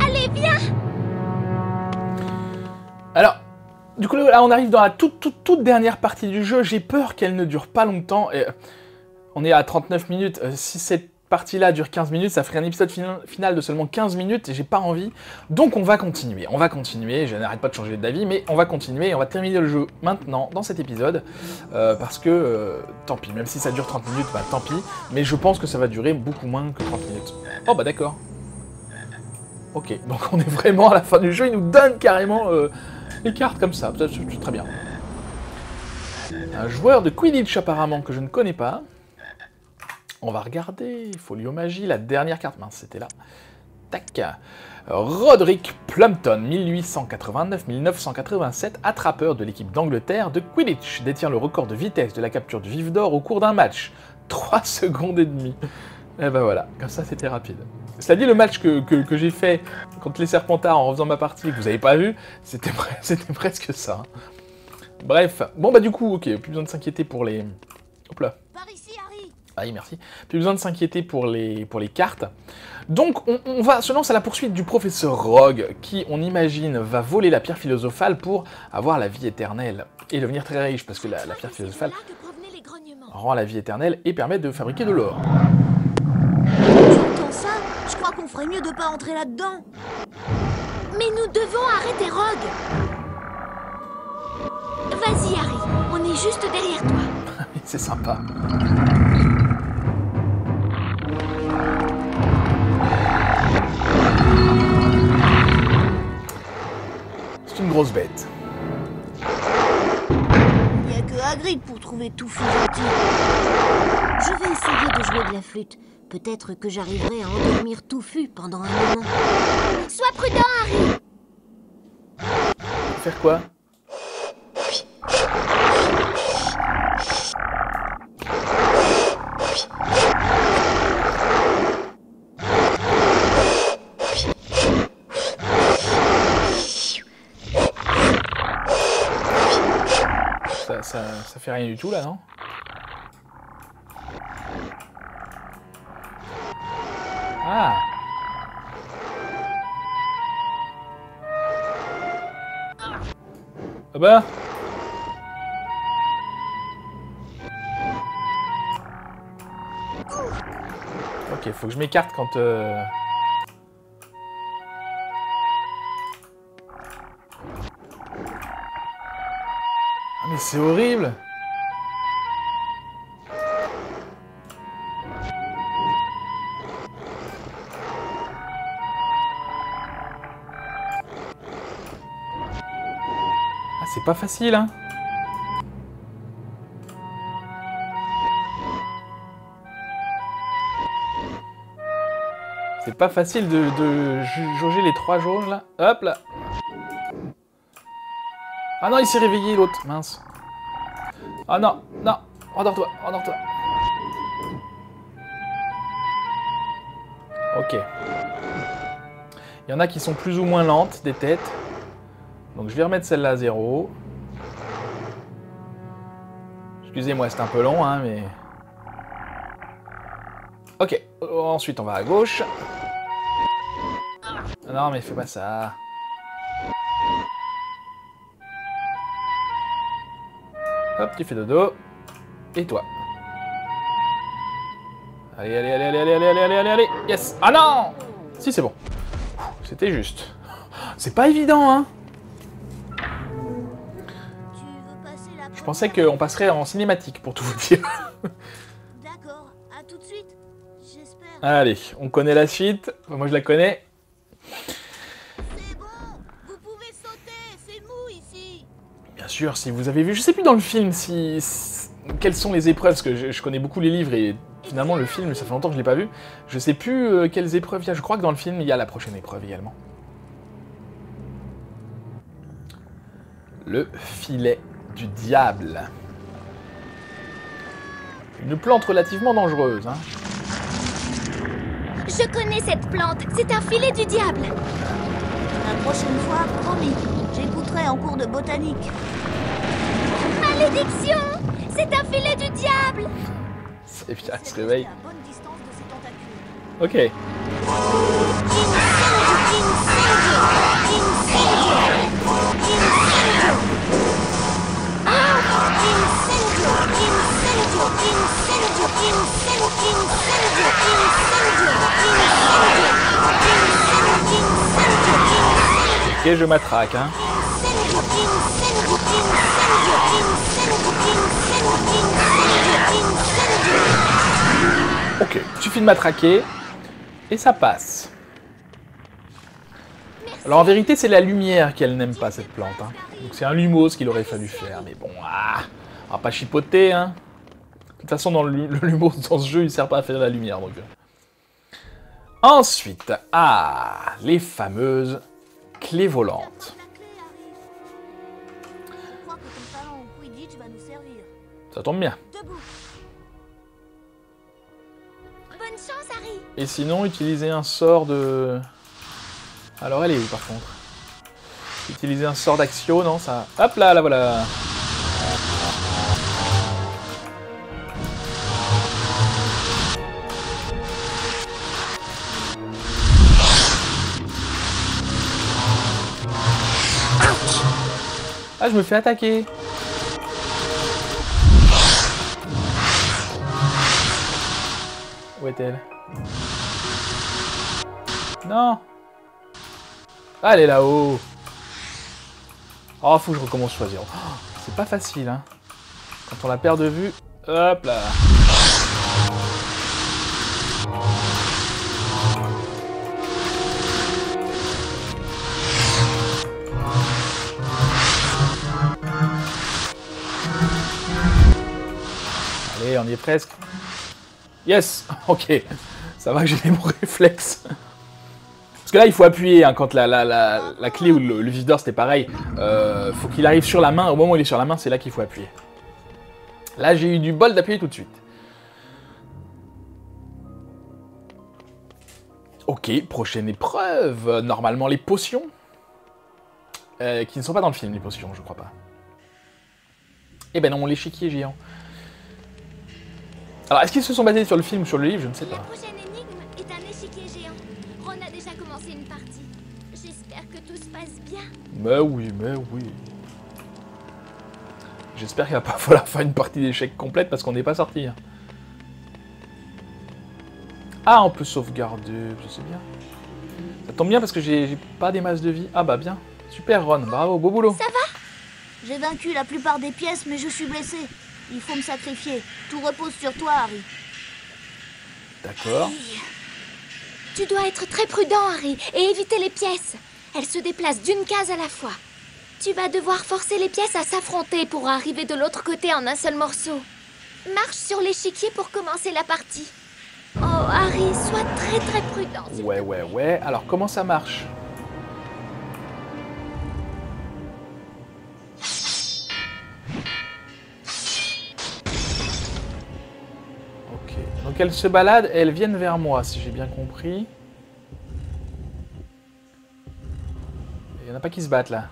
Allez, viens! Alors, du coup là on arrive dans la toute dernière partie du jeu. J'ai peur qu'elle ne dure pas longtemps. Et on est à 39 minutes. Si cette partie-là dure 15 minutes, ça ferait un épisode final de seulement 15 minutes et j'ai pas envie. Donc on va continuer, je n'arrête pas de changer d'avis, mais on va continuer et on va terminer le jeu maintenant, dans cet épisode, parce que, tant pis, même si ça dure 30 minutes, bah tant pis, mais je pense que ça va durer beaucoup moins que 30 minutes. Oh bah d'accord. Ok, donc on est vraiment à la fin du jeu, il nous donne carrément les cartes comme ça, c'est très bien. Un joueur de Quidditch apparemment que je ne connais pas. On va regarder, Foliomagie, la dernière carte, mince, c'était là. Tac. Roderick Plumpton, 1889-1987, attrapeur de l'équipe d'Angleterre de Quidditch, détient le record de vitesse de la capture du vif d'or au cours d'un match. 3 secondes et demie. Et ben voilà, comme ça c'était rapide. Cela dit, le match que j'ai fait contre les Serpentards en refaisant ma partie, que vous n'avez pas vu, c'était presque ça. Bref, bon bah du coup, ok, plus besoin de s'inquiéter pour les... Hop là. Par ici, Harry. Ah oui, merci. Plus besoin de s'inquiéter pour les cartes. Donc, on va se lancer à la poursuite du professeur Rogue, qui, on imagine, va voler la pierre philosophale pour avoir la vie éternelle. Et devenir très riche, parce que la pierre philosophale rend la vie éternelle et permet de fabriquer de l'or. J'entends ça, je crois qu'on ferait mieux de pas entrer là-dedans. Mais nous devons arrêter Rogue. Vas-y, Harry, on est juste derrière toi. C'est sympa. C'est une grosse bête. Il n'y a que Hagrid pour trouver Touffu gentil. Je vais essayer de jouer de la flûte. Peut-être que j'arriverai à endormir Touffu pendant un moment. Sois prudent, Harry. Faire quoi? Ça fait rien du tout là, non? Ah! Ah bah! Ok, faut que je m'écarte quand... Ah mais c'est horrible! Ah c'est pas facile, hein? C'est pas facile de jauger les 3 jauges là. Hop là! Ah non, il s'est réveillé l'autre, mince. Ah non, non, endors-toi, endors-toi. Ok. Il y en a qui sont plus ou moins lentes, des têtes. Donc je vais remettre celle-là à 0. Excusez-moi, c'est un peu long, hein, mais... Ok, ensuite on va à gauche. Ah non, mais fais pas ça. Hop, tu fais dodo. Et toi. Allez, allez, allez, allez, allez, allez, allez, allez, allez. Yes. Ah non! Si, c'est bon. C'était juste. C'est pas évident, hein? Je pensais qu'on passerait en cinématique, pour tout vous dire. D'accord, à tout de suite. J'espère. Allez, on connaît la suite. Enfin, moi, je la connais. C'est bon, vous pouvez sauter, c'est mou ici. Bien sûr, si vous avez vu, je sais plus dans le film quelles sont les épreuves, parce que je connais beaucoup les livres et finalement le film, ça fait longtemps que je l'ai pas vu. Je sais plus quelles épreuves il y a. Je crois que dans le film, il y a la prochaine épreuve également. Le filet du diable. Une plante relativement dangereuse, hein. Je connais cette plante, c'est un filet du diable. La prochaine fois, promis, j'écouterai en cours de botanique. Malédiction! C'est un filet du diable! C'est bien, elle se réveille. À bonne distance de ces tentacules. Ok. Ok, je matraque, hein. Ok, suffit de matraquer et ça passe. Alors en vérité, c'est la lumière qu'elle n'aime pas, cette plante. Hein. Donc c'est un lumos qu'il aurait fallu faire, mais bon, on va pas chipoter. Hein. De toute façon, dans le lumos, dans ce jeu, il sert pas à faire de la lumière. Donc. Ensuite, les fameuses clés volantes. Je crois que ton talent au Quidditch va nous servir. Ça tombe bien. Debout. Bonne chance, Harry. Et sinon, utiliser un sort de... Alors, elle est où, par contre? Utiliser un sort d'action, non, ça... Hop là, là, voilà. Ah, je me fais attaquer. Où est-elle? Non. Ah, elle est là-haut. Oh, faut que je recommence choisir. Oh, c'est pas facile, hein. Quand on la perd de vue... Hop là. Allez, on y est presque. Yes. Ok. Ça va que j'ai les bons réflexes. Parce que là, il faut appuyer, hein, quand la clé ou le visiteur, c'était pareil. Faut qu'il arrive sur la main. Au moment où il est sur la main, c'est là qu'il faut appuyer. Là, j'ai eu du bol d'appuyer tout de suite. Ok, prochaine épreuve. Normalement, les potions. Qui ne sont pas dans le film, les potions, je crois pas. Eh ben non, l'échiquier géant. Alors, est-ce qu'ils se sont basés sur le film ou sur le livre? Je ne sais La pas. prochaine énigme est un échiquier géant. Ron a déjà commencé une partie. J'espère que tout se passe bien. Mais oui, mais oui. J'espère qu'il va pas falloir faire une partie d'échecs complète parce qu'on n'est pas sorti. Hein. Ah, on peut sauvegarder, je sais bien. Ça tombe bien parce que j'ai pas des masses de vie. Ah bah bien. Super Ron, bravo, beau boulot. Ça va? J'ai vaincu la plupart des pièces, mais je suis blessé. Il faut me sacrifier. Tout repose sur toi, Harry. D'accord. Tu dois être très prudent, Harry, et éviter les pièces. Elles se déplacent d'une case à la fois. Tu vas devoir forcer les pièces à s'affronter pour arriver de l'autre côté en un seul morceau. Marche sur l'échiquier pour commencer la partie. Oh, Harry, sois très très prudent. Ouais. Alors, comment ça marche? Ok. Donc, elles se baladent et elles viennent vers moi, si j'ai bien compris. Il n'y en a pas qui se battent, là.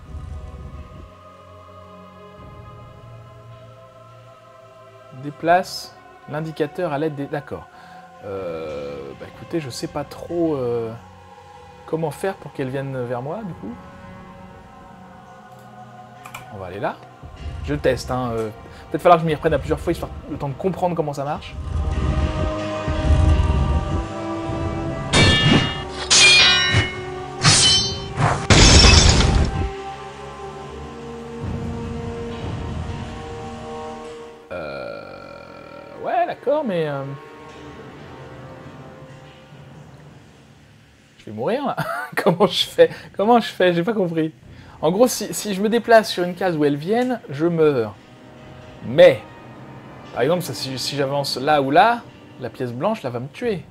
Déplace l'indicateur à l'aide des... D'accord. Bah écoutez, je sais pas trop comment faire pour qu'elles viennent vers moi, du coup. On va aller là. Je teste, hein. Peut-être falloir que je m'y reprenne à plusieurs fois, histoire le temps de comprendre comment ça marche. Ouais, d'accord, mais... Je vais mourir, là. Comment je fais? J'ai pas compris. En gros, si je me déplace sur une case où elles viennent, je meurs. Mais, par exemple, si j'avance là ou là, la pièce blanche, là, va me tuer.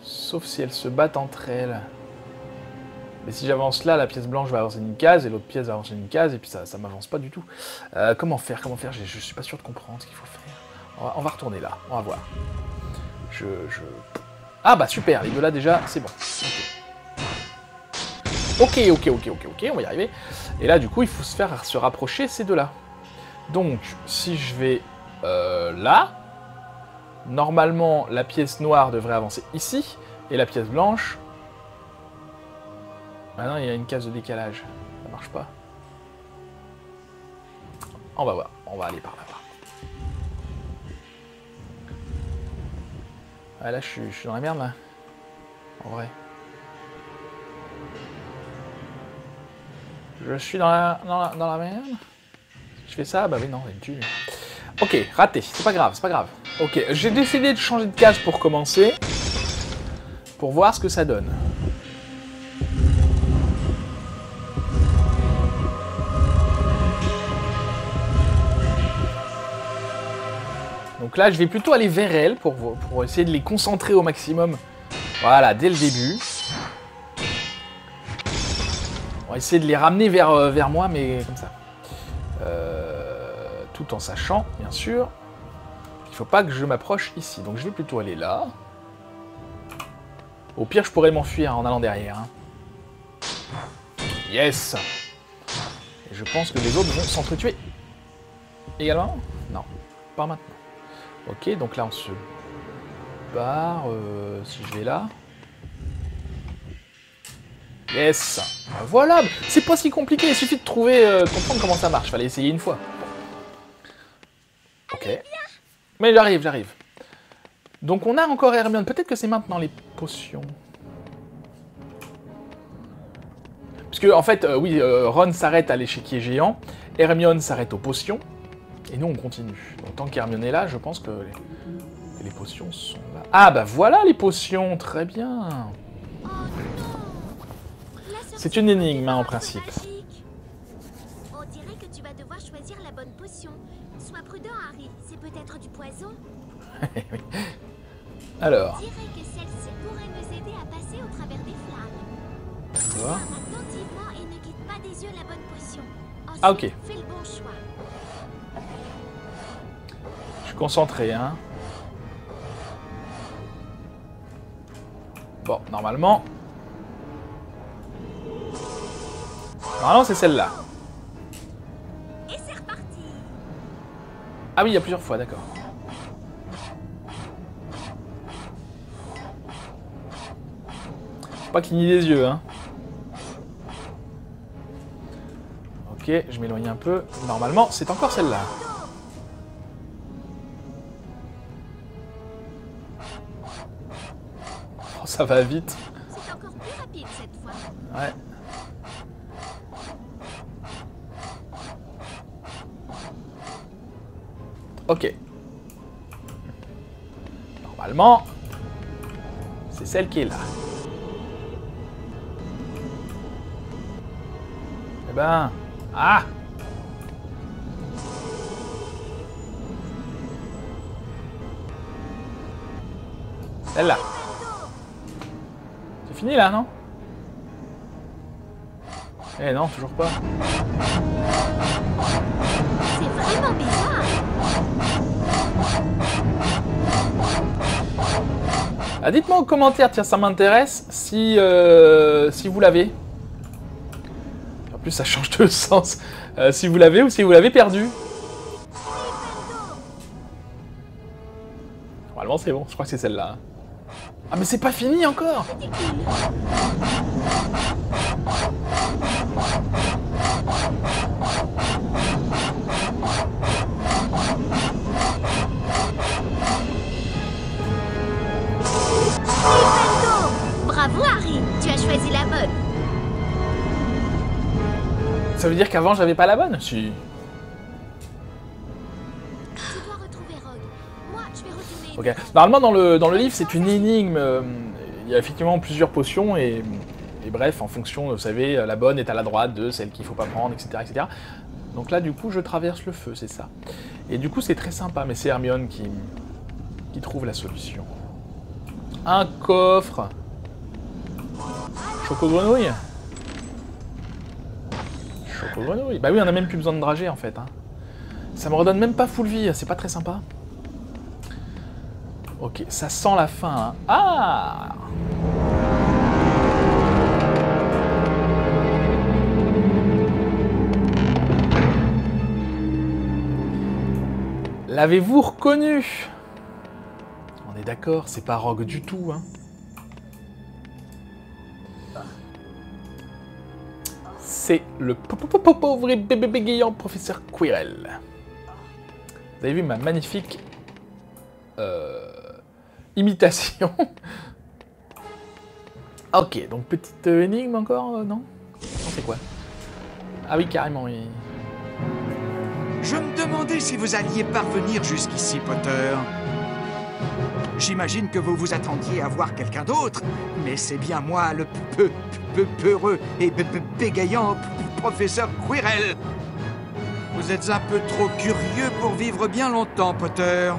Sauf si elles se battent entre elles. Mais si j'avance là, la pièce blanche va avancer d'une case, et l'autre pièce va avancer d'une case, et puis ça m'avance pas du tout. Comment faire? Je suis pas sûr de comprendre ce qu'il faut faire. On va retourner là, on va voir. Ah bah super, les deux là déjà, c'est bon. Ok, on va y arriver. Et là, du coup, il faut se rapprocher ces deux-là. Donc, si je vais là, normalement, la pièce noire devrait avancer ici, et la pièce blanche... Ah non, il y a une case de décalage. Ça marche pas. On va voir, on va aller par là-bas. Ah, là, je suis dans la merde, là. En vrai. Je suis dans la merde. Je fais ça? Bah oui, non, il me tue. Ok, raté. C'est pas grave, c'est pas grave. Ok, j'ai décidé de changer de case pour commencer. Pour voir ce que ça donne. Donc là, je vais plutôt aller vers elle pour essayer de les concentrer au maximum. Voilà, dès le début. On va essayer de les ramener vers moi, mais comme ça. Tout en sachant, bien sûr, qu'il ne faut pas que je m'approche ici. Donc je vais plutôt aller là. Au pire, je pourrais m'enfuir en allant derrière. Hein. Yes! Et je pense que les autres vont s'entretuer. Également? Non, pas maintenant. Ok, donc là on se barre. Si je vais là. Yes! Voilà! C'est pas si compliqué, il suffit de trouver, comprendre comment ça marche. Fallait essayer une fois. Ok. Mais j'arrive. Donc on a encore Hermione. Peut-être que c'est maintenant les potions. Parce que, en fait, oui, Ron s'arrête à l'échiquier géant. Hermione s'arrête aux potions. Et nous, on continue. Donc tant qu'Hermione est là, je pense que les potions sont là. Ah, bah voilà les potions! Très bien! C'est une énigme, hein, en principe. On dirait que tu vas devoir choisir la bonne potion. Sois prudent, Harry. C'est peut-être du poison. Alors. Je dirais que celle-ci pourrait nous aider à passer au travers des flammes. D'accord. Regarde attentivement et ne quitte pas des yeux la bonne potion. Ensuite, Ah, ok. fais le bon choix. Je suis concentré, hein. Bon, normalement... Normalement, c'est celle-là. Et c'est reparti. Ah oui, il y a plusieurs fois, d'accord. Faut pas cligner des yeux, hein. Ok, je m'éloigne un peu. Normalement, c'est encore celle-là. Oh, ça va vite. C'est encore plus rapide cette fois. Ouais. Ok. Normalement, c'est celle qui est là. Eh ben... Ah! Celle-là. C'est fini là, non? Eh non, toujours pas. C'est vraiment bizarre. Ah, dites-moi en commentaire, tiens, ça m'intéresse, si vous l'avez. En plus, ça change de sens. Si vous l'avez ou si vous l'avez perdu. Normalement, c'est bon, je crois que c'est celle-là. Ah, mais c'est pas fini encore! Bravo Harry, tu as choisi la bonne. Ça veut dire qu'avant, j'avais pas la bonne? Si. Tu dois retrouver Rogue. Moi, je vais retourner. Ok. Normalement, dans le livre, c'est une énigme. Il y a effectivement plusieurs potions et bref, en fonction, vous savez, la bonne est à la droite de celle qu'il faut pas prendre, etc., etc. Donc là, du coup, je traverse le feu, c'est ça. Et du coup, c'est très sympa, mais c'est Hermione qui trouve la solution. Un coffre. Choco-grenouille. Choco-grenouille. Bah oui, on a même plus besoin de dragée, en fait. Hein. Ça me redonne même pas full vie, c'est pas très sympa. Ok, ça sent la fin. Hein. Ah! L'avez-vous reconnu? On est d'accord, c'est pas Rogue du tout, hein. C'est le pauvre et bébé bégayant professeur Quirrell. Vous avez vu ma magnifique Imitation. Ok, donc petite énigme encore, non? Non, c'est quoi? Ah oui, carrément, oui. Je me demandais si vous alliez parvenir jusqu'ici, Potter. J'imagine que vous vous attendiez à voir quelqu'un d'autre, mais c'est bien moi, le peureux et bégayant professeur Quirrell. Vous êtes un peu trop curieux pour vivre bien longtemps, Potter.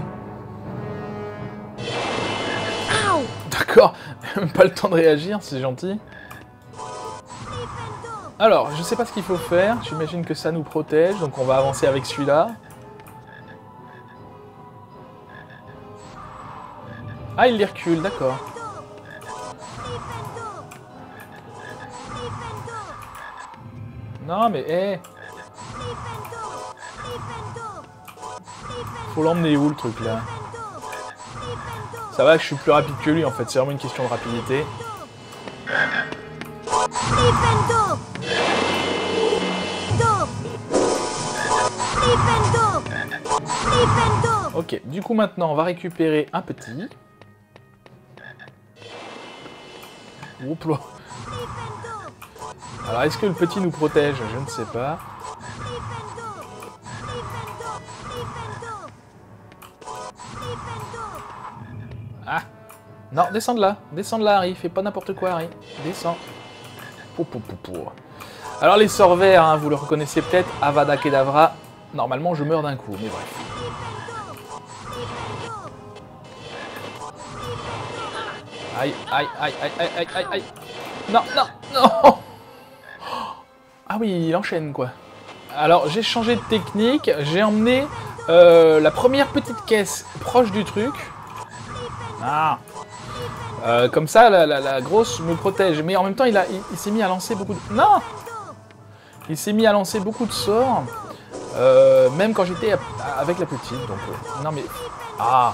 D'accord, même pas le temps de réagir, c'est gentil. Alors, je sais pas ce qu'il faut faire, j'imagine que ça nous protège, donc on va avancer avec celui-là. Ah, il les recule, d'accord. Non, mais hé, faut l'emmener où le truc là? Ça va que je suis plus rapide que lui en fait, c'est vraiment une question de rapidité. Ok, du coup maintenant on va récupérer un petit. Oups là. Alors est-ce que le petit nous protège? Je ne sais pas. Ah! Non, descends de là, Harry, fais pas n'importe quoi, Harry. Descends. Alors les sorts verts, hein, vous le reconnaissez peut-être, Avada Kedavra. Normalement, je meurs d'un coup, mais bref. Aïe, aïe, aïe, aïe, aïe, aïe, aïe, aïe. Non, non, non. Ah oui, il enchaîne, quoi. Alors, j'ai changé de technique, j'ai emmené la première petite caisse proche du truc. Ah. Comme ça, la grosse me protège. Mais en même temps, il s'est mis à lancer beaucoup de... Non! Il s'est mis à lancer beaucoup de sorts. Même quand j'étais avec la petite. Donc, non mais... Ah!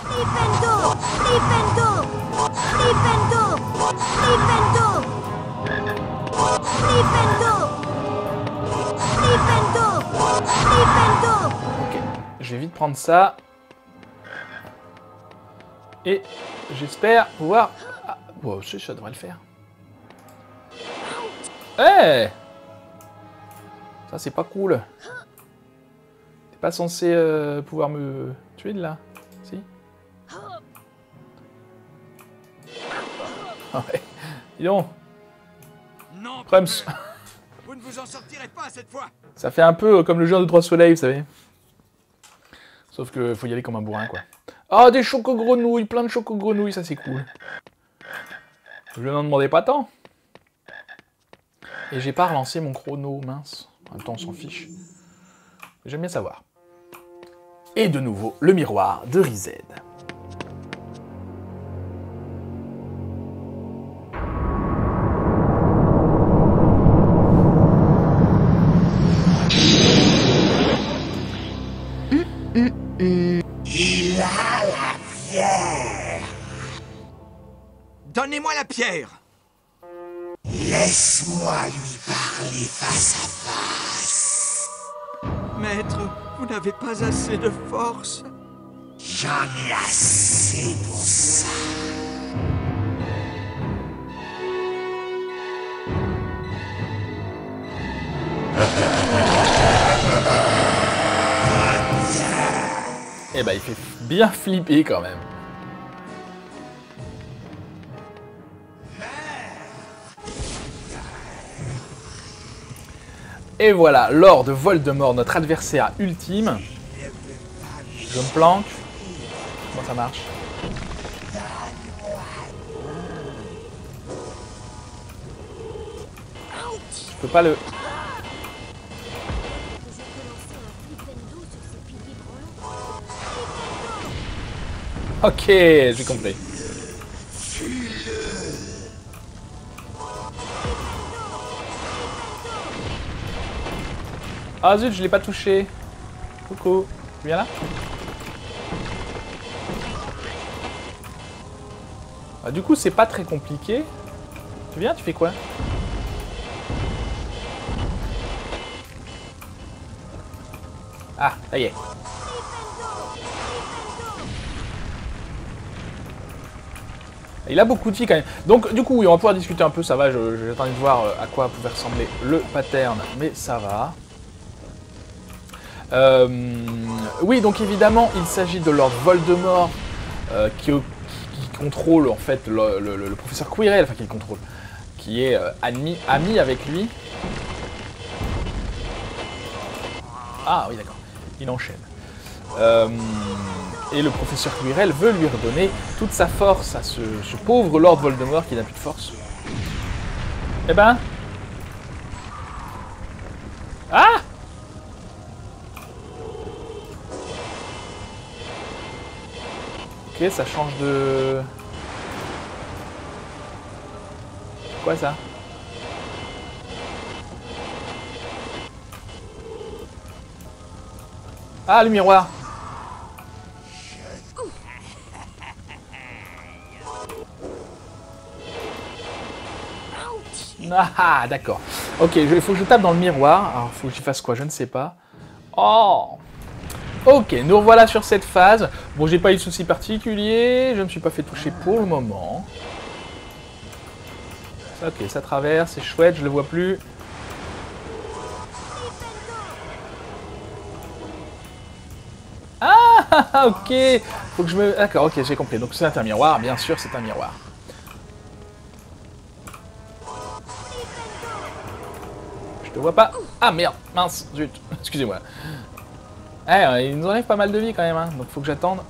Ok, je vais vite prendre ça. Et j'espère pouvoir... Ah, bon, ça devrait le faire. Eh hey, ça, c'est pas cool. T'es pas censé pouvoir me tuer de là? Si? Ouais. Dis donc. Non, Prums. vous ne vous en sortirez pas cette fois. Ça fait un peu comme le jeu de 3 soleils, vous savez. Sauf que faut y aller comme un bourrin, quoi. Ah, des choco-grenouilles, plein de choco-grenouilles, ça c'est cool. Je n'en demandais pas tant. Et j'ai pas relancé mon chrono, mince. En même temps, on s'en fiche. J'aime bien savoir. Et de nouveau, le miroir de Rized. Il a la pierre. Donnez-moi la pierre. Laisse-moi lui parler face à face. Maître, vous n'avez pas assez de force. J'en ai assez pour ça. Eh ben, il fait bien flipper quand même. Et voilà, Lord Voldemort, notre adversaire ultime. Je me planque. Comment ça marche? Je peux pas le... Ok, j'ai compris. Ah zut, je l'ai pas touché. Coucou, tu viens là? Ah, du coup, c'est pas très compliqué. Tu viens, tu fais quoi? Ah, ça y est. Il a beaucoup de vie quand même. Donc du coup, oui, on va pouvoir discuter un peu, ça va, j'attendais de voir à quoi pouvait ressembler le pattern, mais ça va. Oui, donc évidemment, il s'agit de Lord Voldemort qui contrôle en fait le professeur Quirrell, enfin qui le contrôle, qui est ami avec lui. Ah oui, d'accord, il enchaîne. Et le professeur Quirrell veut lui redonner toute sa force à ce pauvre Lord Voldemort qui n'a plus de force. Eh ben... Ah! Ok, ça change de... C'est quoi ça? Ah, le miroir! Ah, d'accord. Ok, il faut que je tape dans le miroir. Alors, il faut que j'y fasse quoi? Je ne sais pas. Oh! Ok, nous revoilà sur cette phase. Bon, j'ai pas eu de soucis particuliers. Je ne me suis pas fait toucher pour le moment. Ok, ça traverse, c'est chouette, je le vois plus. Ah, ok. Faut que je me... D'accord, ok, j'ai compris. Donc c'est un miroir, bien sûr, c'est un miroir. Je te vois pas. Ah, merde, mince, zut. Excusez-moi. Eh, il nous enlève pas mal de vie quand même, hein. Donc faut que j'attende.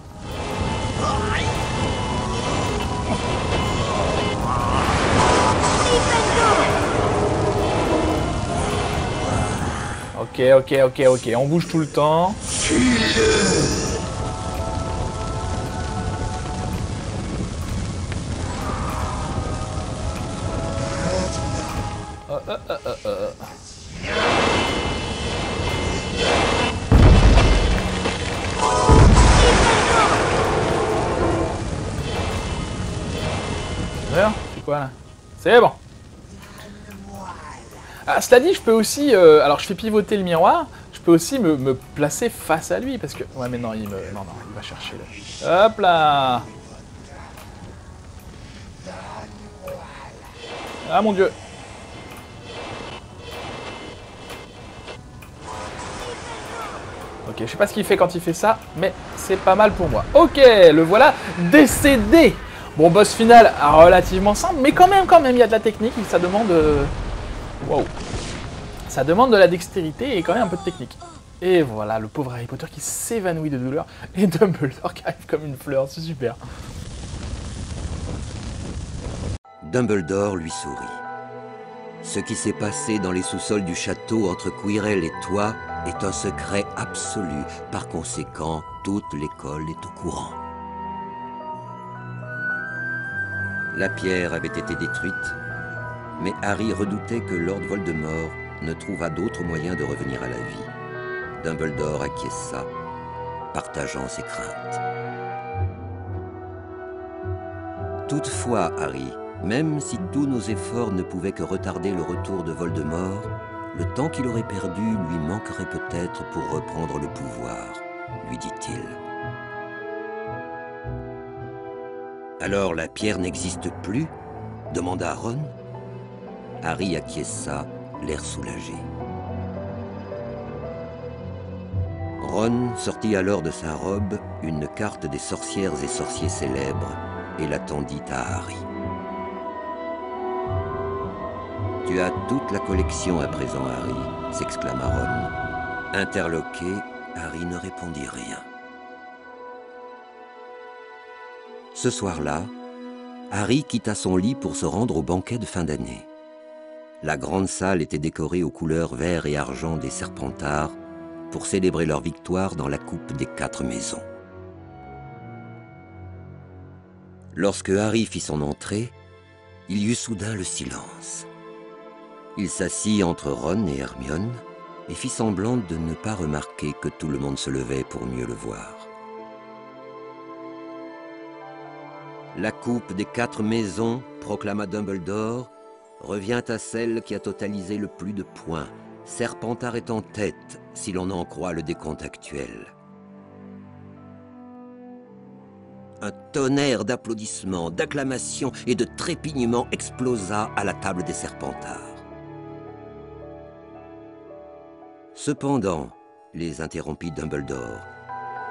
Ok, on bouge tout le temps. C'est quoi là? C'est bon. Ah, cela dit, je peux aussi... alors, je fais pivoter le miroir. Je peux aussi me placer face à lui, parce que... Ouais, mais non, il me... Non, il va chercher, là. Hop là! Ah, mon Dieu! Ok, je sais pas ce qu'il fait quand il fait ça, mais c'est pas mal pour moi. Ok, le voilà décédé! Bon, boss final relativement simple, mais quand même, il y a de la technique, ça demande... Wow. Ça demande de la dextérité et quand même un peu de technique. Et voilà, le pauvre Harry Potter qui s'évanouit de douleur et Dumbledore qui arrive comme une fleur, c'est super. Dumbledore lui sourit. Ce qui s'est passé dans les sous-sols du château entre Quirrell et toi est un secret absolu. Par conséquent, toute l'école est au courant. La pierre avait été détruite, mais Harry redoutait que Lord Voldemort ne trouvât d'autre moyen de revenir à la vie. Dumbledore acquiesça, partageant ses craintes. Toutefois, Harry, même si tous nos efforts ne pouvaient que retarder le retour de Voldemort, le temps qu'il aurait perdu lui manquerait peut-être pour reprendre le pouvoir, lui dit-il. Alors la pierre n'existe plus? Demanda Ron. Harry acquiesça, l'air soulagé. Ron sortit alors de sa robe une carte des sorcières et sorciers célèbres et la tendit à Harry. « Tu as toute la collection à présent, Harry », s'exclama Ron. Interloqué, Harry ne répondit rien. Ce soir-là, Harry quitta son lit pour se rendre au banquet de fin d'année. La grande salle était décorée aux couleurs vert et argent des Serpentards pour célébrer leur victoire dans la coupe des 4 maisons. Lorsque Harry fit son entrée, il y eut soudain le silence. Il s'assit entre Ron et Hermione et fit semblant de ne pas remarquer que tout le monde se levait pour mieux le voir. La coupe des 4 maisons, proclama Dumbledore, revient à celle qui a totalisé le plus de points. Serpentard est en tête, si l'on en croit le décompte actuel. Un tonnerre d'applaudissements, d'acclamations et de trépignements explosa à la table des Serpentards. Cependant, les interrompit Dumbledore,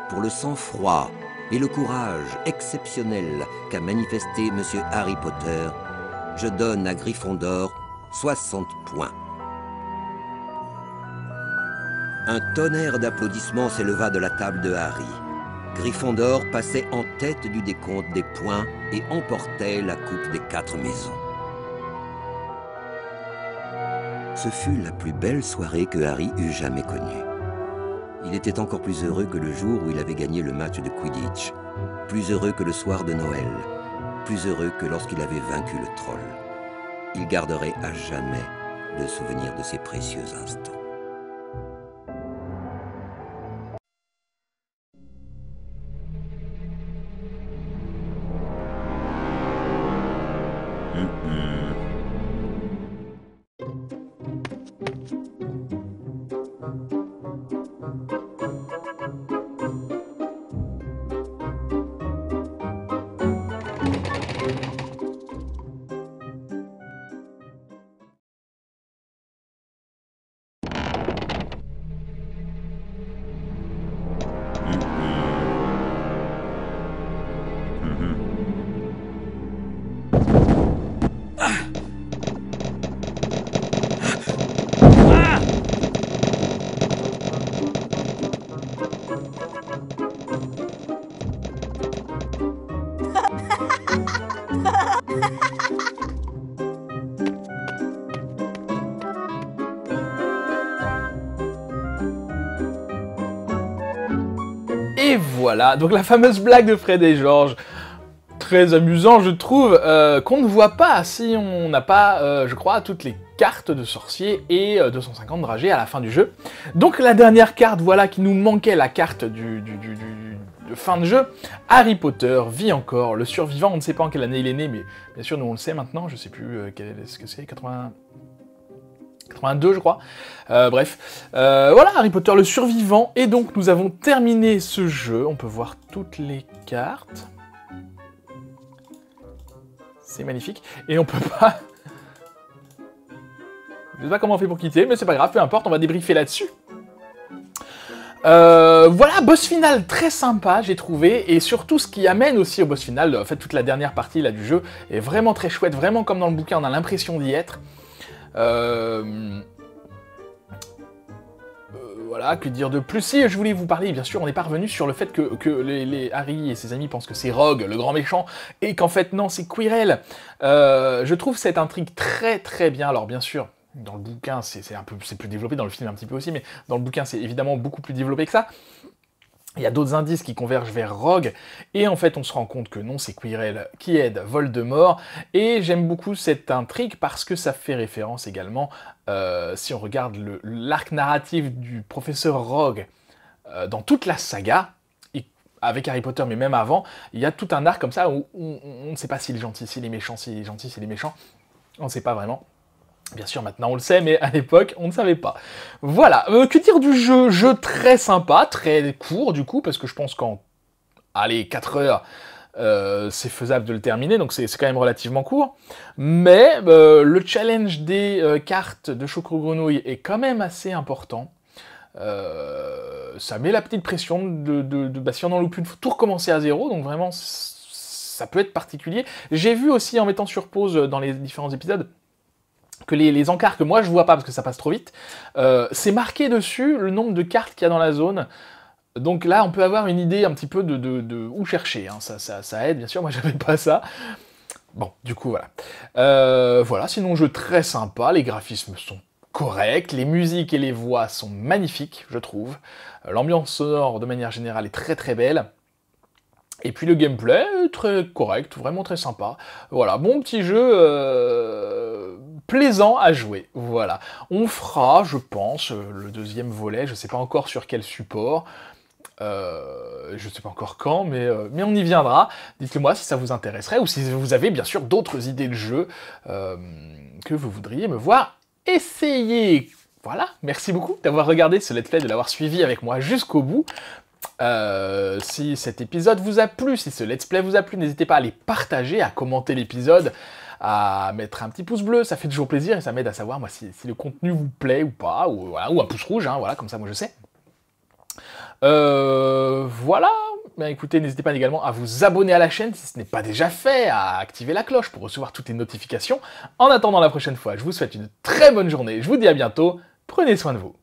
pour le sang-froid et le courage exceptionnel qu'a manifesté M. Harry Potter, je donne à Gryffondor 60 points. Un tonnerre d'applaudissements s'éleva de la table de Harry. Gryffondor passait en tête du décompte des points et emportait la coupe des 4 maisons. Ce fut la plus belle soirée que Harry eût jamais connue. Il était encore plus heureux que le jour où il avait gagné le match de Quidditch, plus heureux que le soir de Noël, plus heureux que lorsqu'il avait vaincu le troll. Il garderait à jamais le souvenir de ces précieux instants. Et voilà, donc la fameuse blague de Fred et George, très amusant je trouve, qu'on ne voit pas si on n'a pas, je crois, toutes les cartes de sorciers et 250 dragées à la fin du jeu. Donc la dernière carte, voilà, qui nous manquait, la carte de fin de jeu. Harry Potter vit encore, le survivant, on ne sait pas en quelle année il est né, mais bien sûr nous on le sait maintenant, je sais plus ce que c'est, 82 je crois, bref, voilà, Harry Potter le survivant, et donc nous avons terminé ce jeu, on peut voir toutes les cartes, c'est magnifique, et on peut pas, je sais pas comment on fait pour quitter, mais c'est pas grave, peu importe, on va débriefer là-dessus. Voilà, boss final très sympa, j'ai trouvé, et surtout ce qui amène aussi au boss final, en fait toute la dernière partie là du jeu est vraiment très chouette, vraiment comme dans le bouquin, on a l'impression d'y être. Voilà, que dire de plus? Si, je voulais vous parler, bien sûr, on n'est pas revenu sur le fait que les Harry et ses amis pensent que c'est Rogue, le grand méchant, et qu'en fait, non, c'est Quirrell. Je trouve cette intrigue très très bien, alors bien sûr, dans le bouquin, c'est plus développé, dans le film un petit peu aussi, mais dans le bouquin, c'est évidemment beaucoup plus développé que ça. Il y a d'autres indices qui convergent vers Rogue, et en fait on se rend compte que non, c'est Quirrell qui aide Voldemort, et j'aime beaucoup cette intrigue parce que ça fait référence également, si on regarde l'arc narratif du professeur Rogue dans toute la saga, avec Harry Potter, mais même avant, il y a tout un arc comme ça où on ne sait pas s'il est gentil, s'il est méchant, s'il est gentil, s'il est méchant, on ne sait pas vraiment. Bien sûr, maintenant on le sait, mais à l'époque, on ne savait pas. Voilà, que dire du jeu? Jeu très sympa, très court du coup, parce que je pense qu'en, allez, 4 heures, c'est faisable de le terminer, donc c'est quand même relativement court. Mais le challenge des cartes de Choco-Grenouille est quand même assez important. Ça met la petite pression si on en loupe une, faut tout recommencer à zéro, donc vraiment, ça peut être particulier. J'ai vu aussi, en mettant sur pause dans les différents épisodes, que les encarts que moi je vois pas parce que ça passe trop vite, c'est marqué dessus le nombre de cartes qu'il y a dans la zone. Donc là, on peut avoir une idée un petit peu de où chercher. Hein. Ça aide, bien sûr, moi j'avais pas ça. Bon, du coup, voilà. Voilà, sinon jeu très sympa, les graphismes sont corrects, les musiques et les voix sont magnifiques, je trouve. L'ambiance sonore, de manière générale, est très très belle. Et puis le gameplay, très correct, vraiment très sympa. Voilà, bon petit jeu plaisant à jouer. Voilà. On fera, je pense, le deuxième volet, je sais pas encore sur quel support, je sais pas encore quand, mais on y viendra. Dites-le moi si ça vous intéresserait, ou si vous avez bien sûr d'autres idées de jeu que vous voudriez me voir essayer. Voilà, merci beaucoup d'avoir regardé ce let's play, de l'avoir suivi avec moi jusqu'au bout. Si cet épisode vous a plu, si ce let's play vous a plu, n'hésitez pas à les partager, à commenter l'épisode, à mettre un petit pouce bleu, ça fait toujours plaisir et ça m'aide à savoir moi si le contenu vous plaît ou pas, ou, voilà, ou un pouce rouge, hein, voilà, comme ça moi je sais. Voilà, bien, écoutez, n'hésitez pas également à vous abonner à la chaîne si ce n'est pas déjà fait, à activer la cloche pour recevoir toutes les notifications. En attendant la prochaine fois, je vous souhaite une très bonne journée, je vous dis à bientôt, prenez soin de vous.